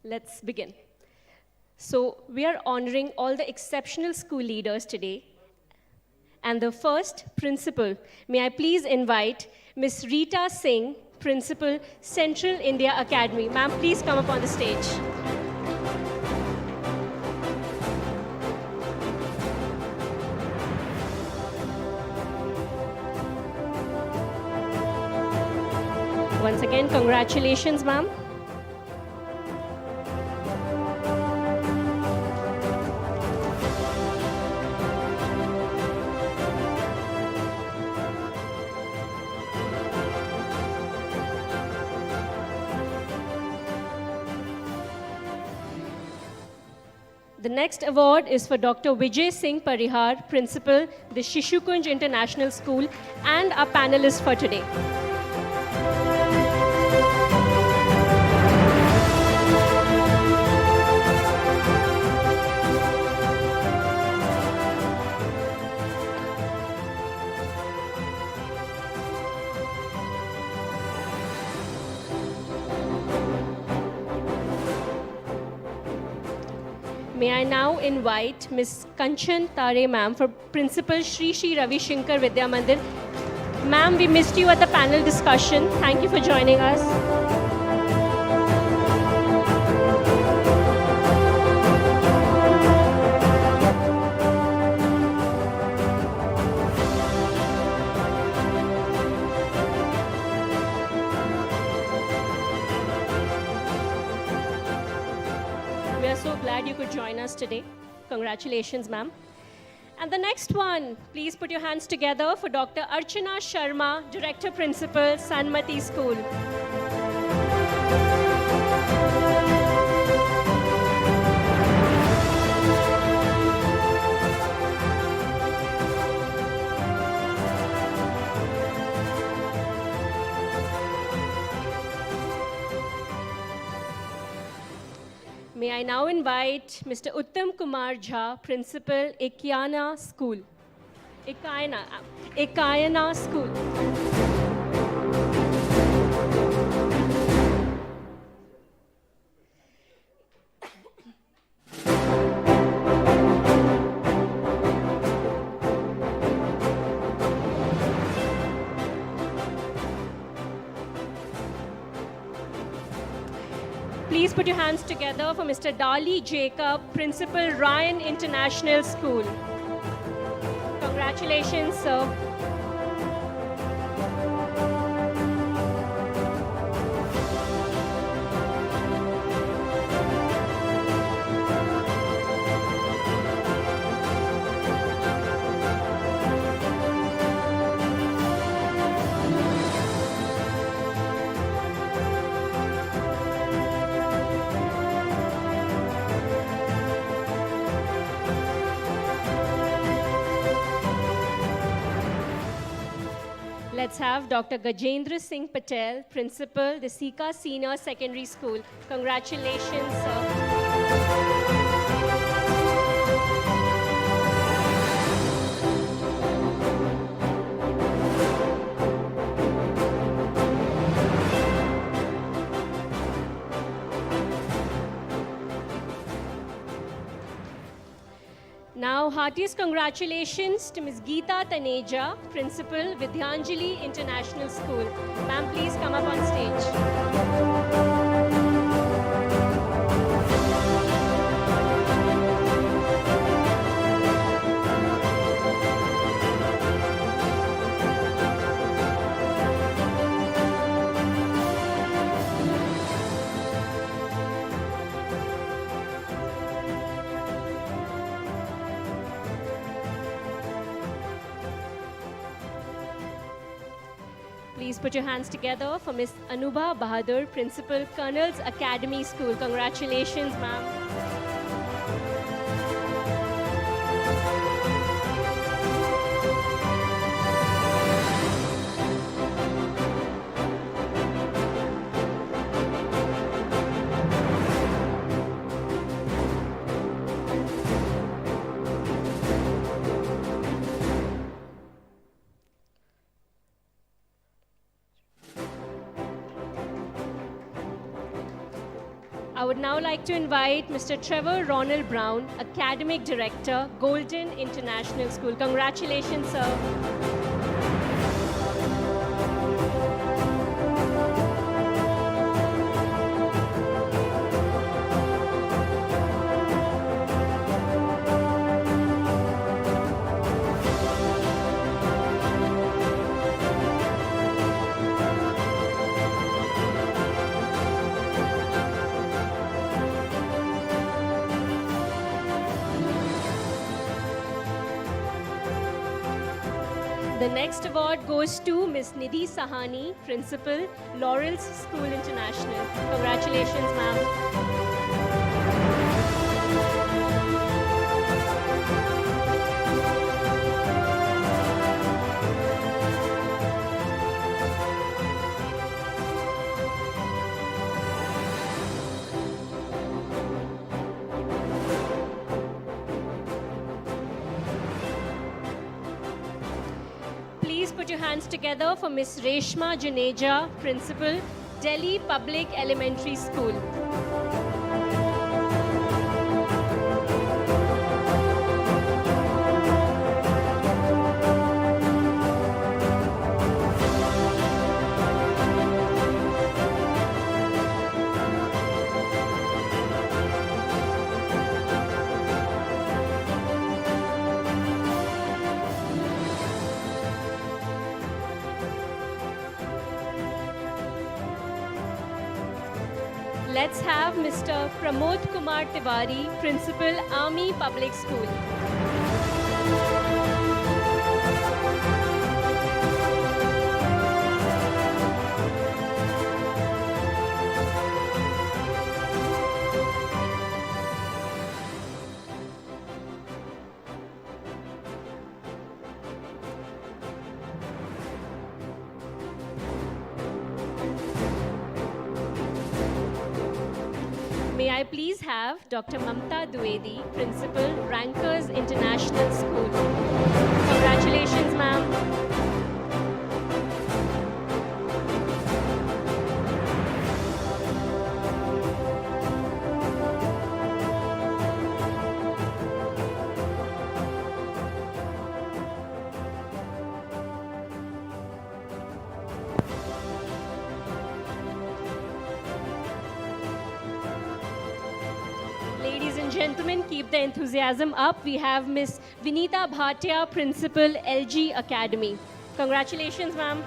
Let's begin. So we are honoring all the exceptional school leaders today. And the first principal, may I please invite Ms. Rita Singh, Principal, Central India Academy. Ma'am, please come up on the stage. Once again, congratulations, ma'am. The next award is for Dr. Vijay Singh Parihar, Principal, the Shishukunj International School, and our panelist for today. May I now invite Ms. Kanchan Tare ma'am for Principal Shri Shri Ravi Shankar Vidya Mandir. Ma'am, we missed you at the panel discussion. Thank you for joining us. You could join us today. Congratulations, ma'am. And the next one, please put your hands together for Dr. Archana Sharma, Director Principal, Sanmati School. May I now invite Mr. Uttam Kumar Jha, Principal, Ekayana School. Ekayana School. Please put your hands together for Mr. Dali Jacob, Principal, Ryan International School. Congratulations, sir. Let's have Dr. Gajendra Singh Patel, Principal, the Sika Senior Secondary School. Congratulations, sir. Now, heartiest congratulations to Ms. Geeta Taneja, Principal, Vidyanjali International School. Ma'am, please come up on stage. Please put your hands together for Miss Anubha Bahadur, Principal, Colonel's Academy School. Congratulations, ma'am. I would now like to invite Mr. Trevor Ronald Brown, Academic Director, Golden International School. Congratulations, sir. The next award goes to Miss Nidhi Sahani, Principal, Laurel's School International. Congratulations, ma'am. Please put your hands together for Miss Reshma Juneja, Principal, Delhi Public Elementary School. Let's have Mr. Pramod Kumar Tiwari, Principal, Army Public School. May I please have Dr. Mamta Dwivedi, Principal, Rankers International School. Congratulations, ma'am. Ladies and gentlemen, keep the enthusiasm up. We have Miss Vinita Bhatia, Principal, LG Academy. Congratulations, ma'am.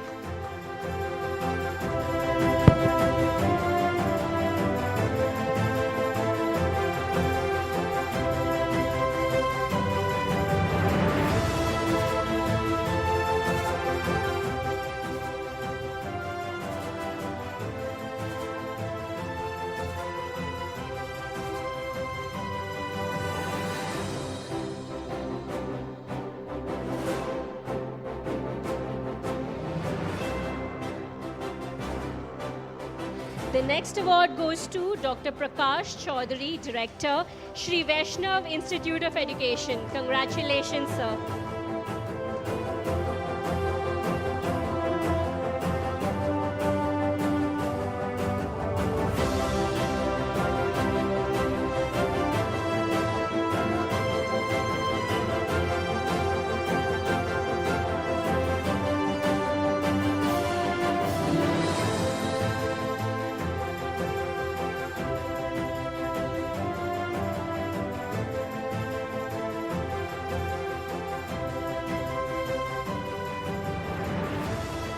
The next award goes to Dr. Prakash Chaudhary, Director, Shri Vaishnav Institute of Education. Congratulations, sir.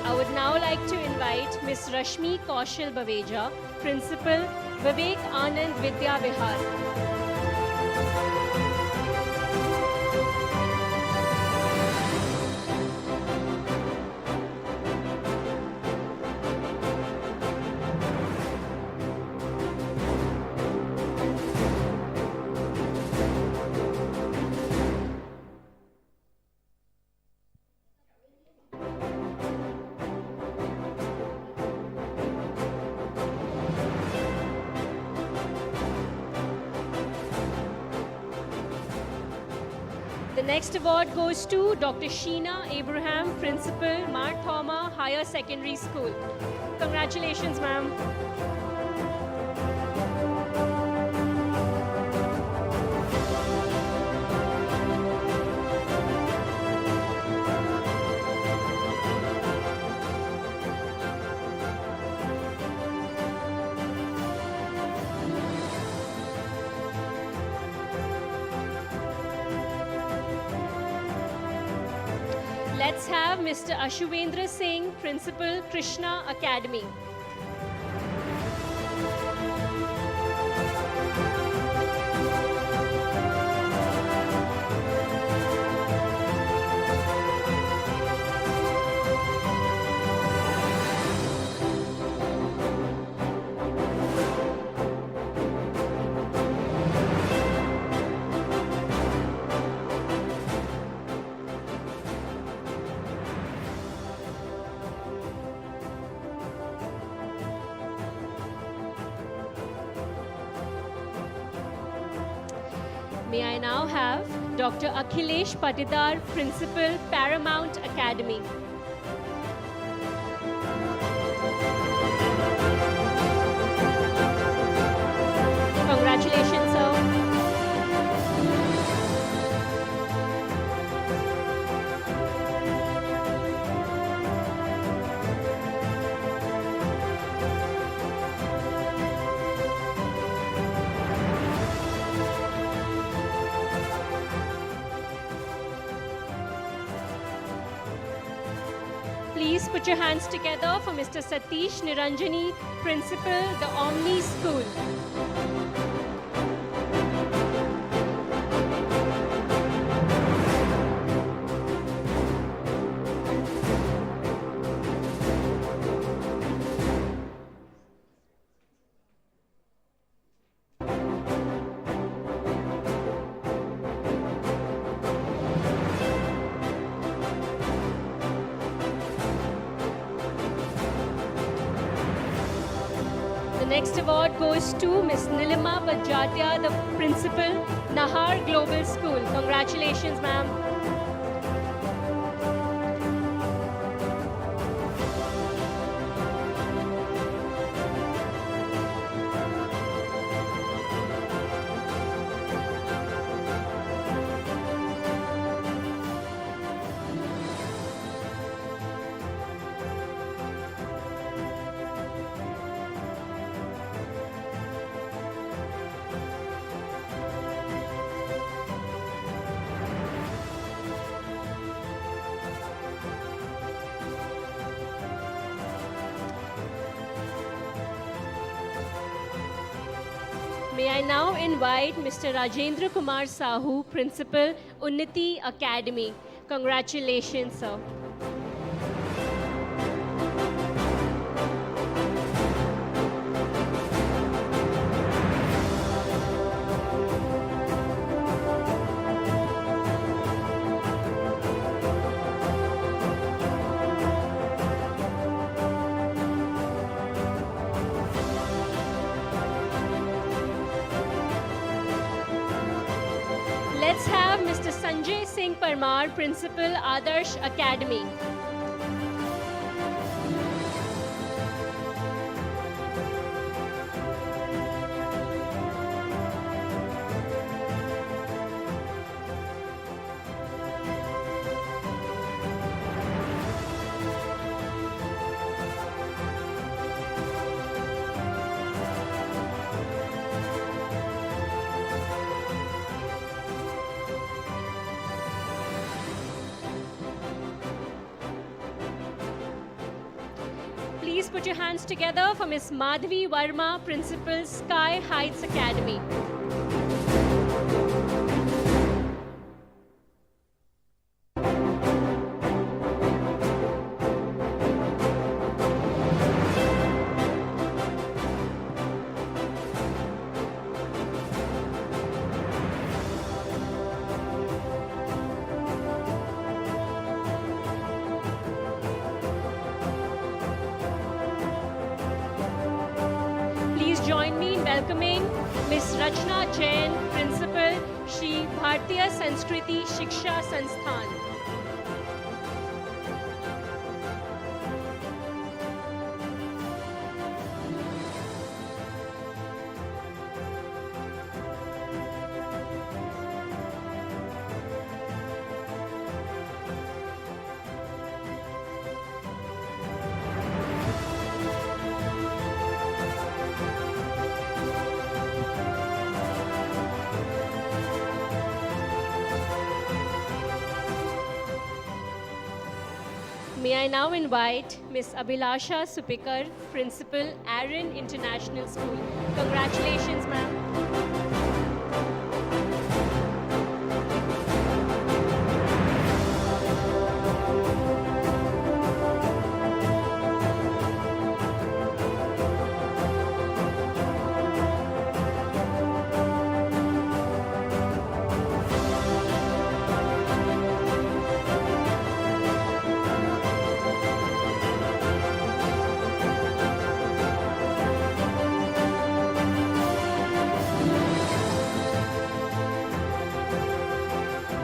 I would now like to invite Ms. Rashmi Kaushal Baveja, Principal, Vivek Anand Vidya Vihar. The next award goes to Dr. Sheena Abraham, Principal, Mar Thoma Higher Secondary School. Congratulations, ma'am. Let's have Mr. Ashwendra Singh, Principal, Krishna Academy. May I now have Dr. Akhilesh Patidar, Principal, Paramount Academy. Congratulations, sir. Please put your hands together for Mr. Satish Niranjani, Principal, the Omni School. The next award goes to Ms. Nilima Bajatia, the Principal, Nahar Global School. Congratulations, ma'am. May I now invite Mr. Rajendra Kumar Sahu, Principal, Unnati Academy. Congratulations, sir. Let's have Mr. Sanjay Singh Parmar, Principal, Adarsh Academy. Please put your hands together for Ms. Madhvi Verma, Principal, Sky Heights Academy. Please join me in welcoming Ms. Rachna Jain, Principal, Shri भारतीय संस्कृति शिक्षा संस्थान। May I now invite Ms. Abhilasha Supikar, Principal, Aaron International School. Congratulations, ma'am.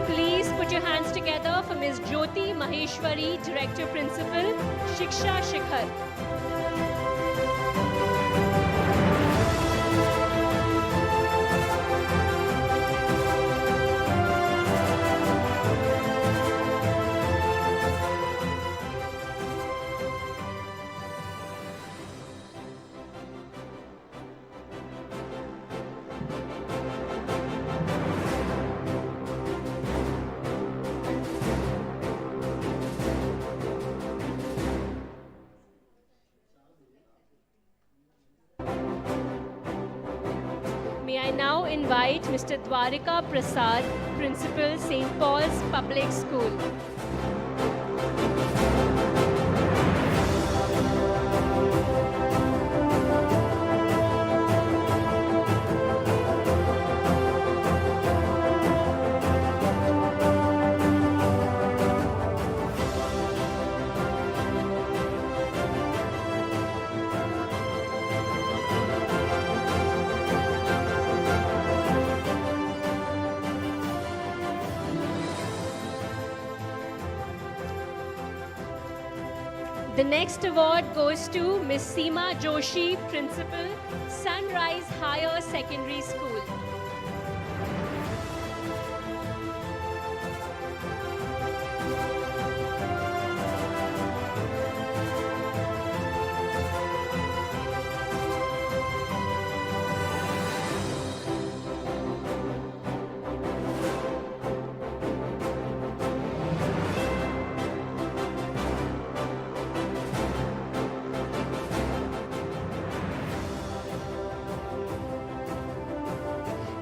Please put your hands together for Ms. Jyoti Maheshwari, Director Principal, Shiksha Shikhar. May I now invite Mr. Dwarika Prasad, Principal, St. Paul's Public School. The next award goes to Ms. Seema Joshi, Principal, Sunrise Higher Secondary School.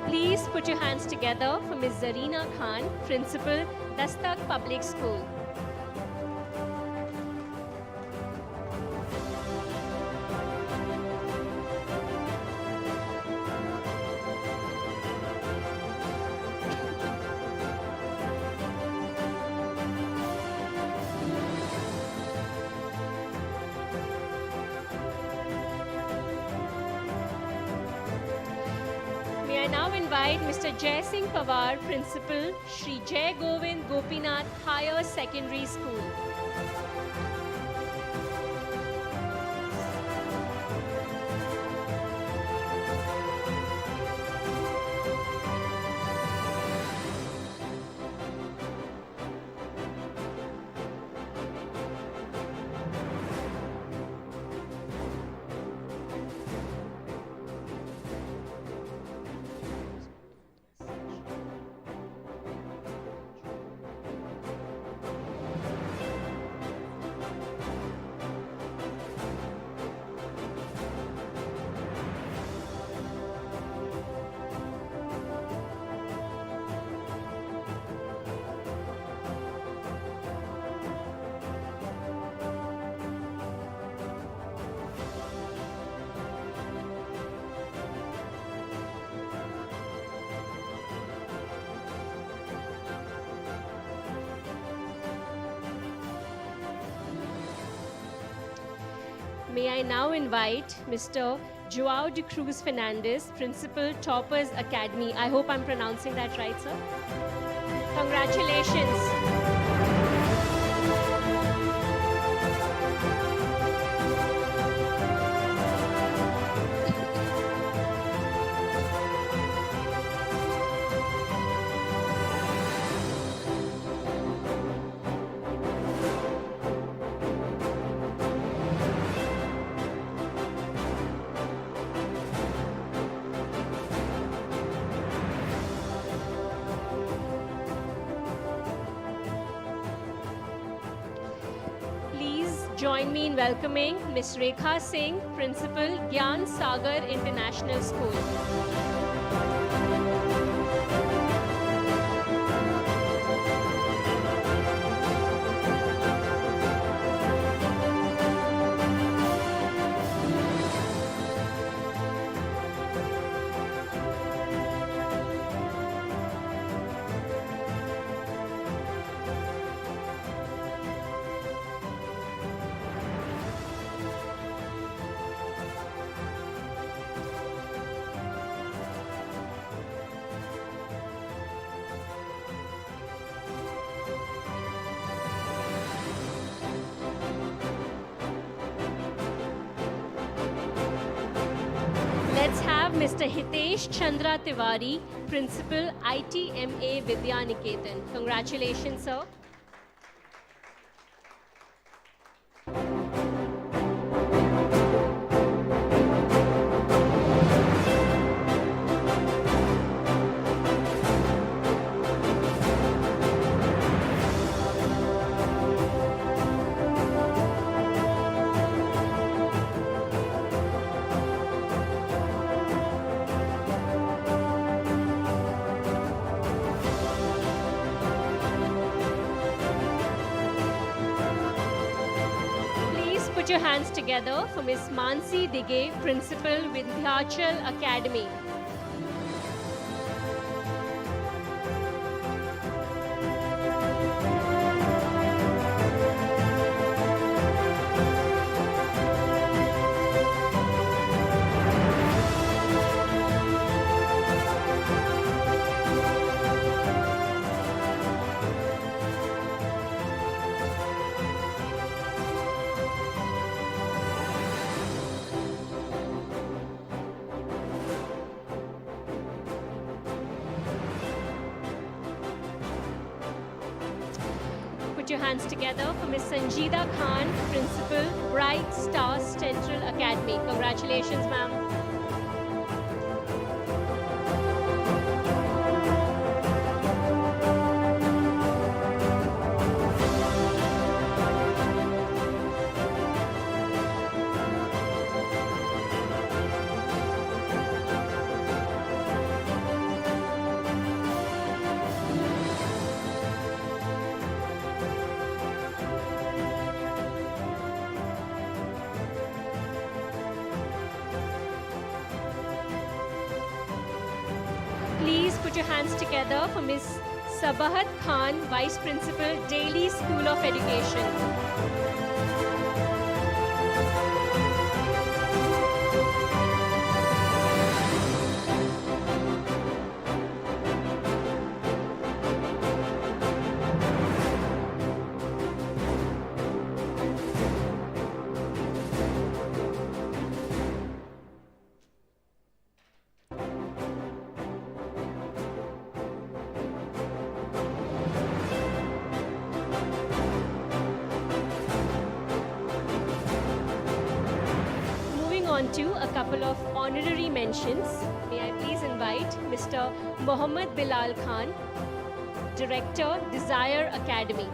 Please put your hands together for Ms. Zarina Khan, Principal, Dastak Public School. May I now invite Mr. Jai Singh Pawar, Principal, Shri Jai Govind Gopinath Higher Secondary School. May I now invite Mr. Joao de Cruz Fernandez, Principal, Toppers Academy. I hope I'm pronouncing that right, sir. Congratulations. Please join me in welcoming Ms. Rekha Singh, Principal, Gyan Sagar International School. Let's have Mr. Hitesh Chandra Tiwari, Principal, ITMA Vidya Niketan. Congratulations, sir. Please put your hands together for Miss Mansi Dige, Principal, Vindhyachal Academy. Put your hands together for Miss Sanjida Khan, Principal, Bright Stars Central Academy. Congratulations, ma'am. Please put your hands together for Miss Sabahat Khan, Vice Principal, Daily School of Education. Moving on to a couple of honorary mentions. May I please invite Mr. Mohammad Bilal Khan, Director, Desire Academy.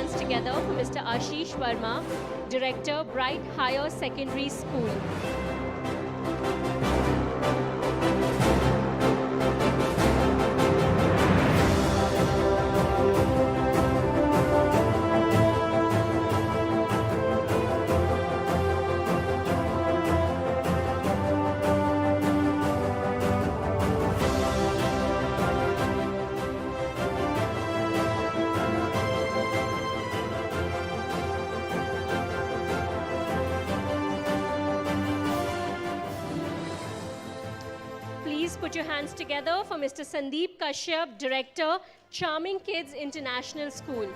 hands together for Mr. Ashish Verma, Director, Bright Higher Secondary School. Please put your hands together for Mr. Sandeep Kashyap, Director, Charming Kids International School.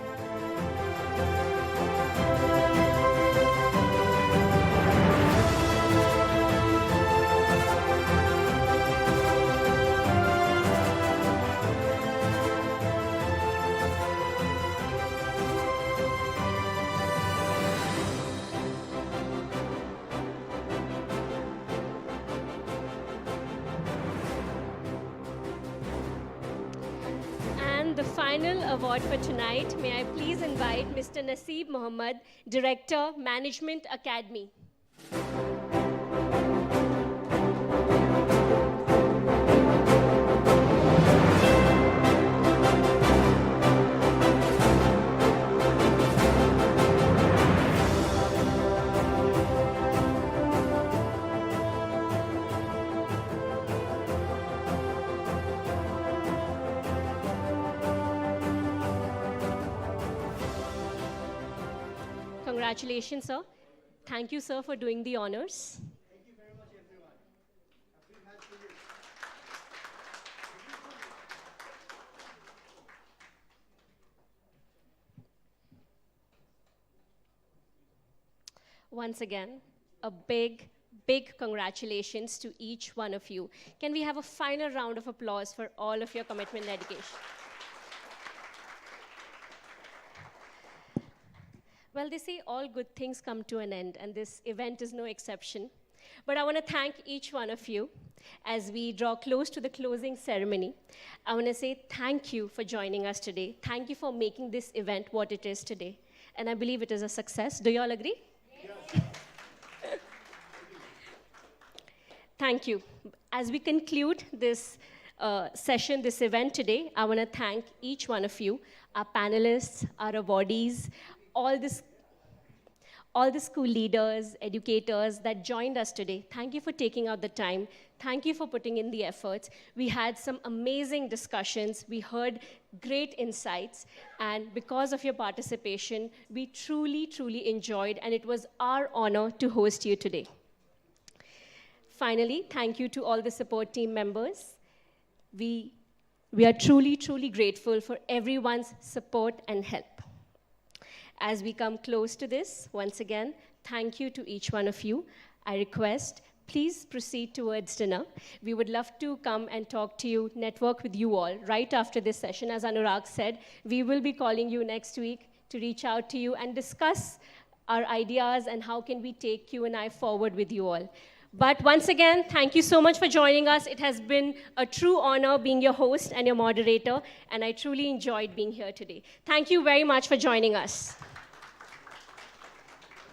And the final award for tonight, may I please invite Mr. Naseeb Mohammed, Director, Management Academy. Congratulations, sir. Thank you, sir, for doing the honors. Thank you very much, everyone. Happy match to you. Once again, a big, big congratulations to each one of you. Can we have a final round of applause for all of your commitment and dedication? Well, they say all good things come to an end, and this event is no exception. But I want to thank each one of you as we draw close to the closing ceremony. I want to say thank you for joining us today. Thank you for making this event what it is today. And I believe it is a success. Do you all agree? Yes. Thank you. As we conclude this session, this event today, I want to thank each one of you, our panelists, our awardees, all the school leaders, educators that joined us today. Thank you for taking out the time. Thank you for putting in the efforts. We had some amazing discussions. We heard great insights. And because of your participation, we truly, truly enjoyed, and it was our honor to host you today. Finally, thank you to all the support team members. We are truly, truly grateful for everyone's support and help. As we come close to this, once again, thank you to each one of you. I request, please proceed towards dinner. We would love to come and talk to you, network with you all right after this session. As Anurag said, we will be calling you next week to reach out to you and discuss our ideas and how can we take Q&I forward with you all. But once again, thank you so much for joining us. It has been a true honor being your host and your moderator, and I truly enjoyed being here today. Thank you very much for joining us.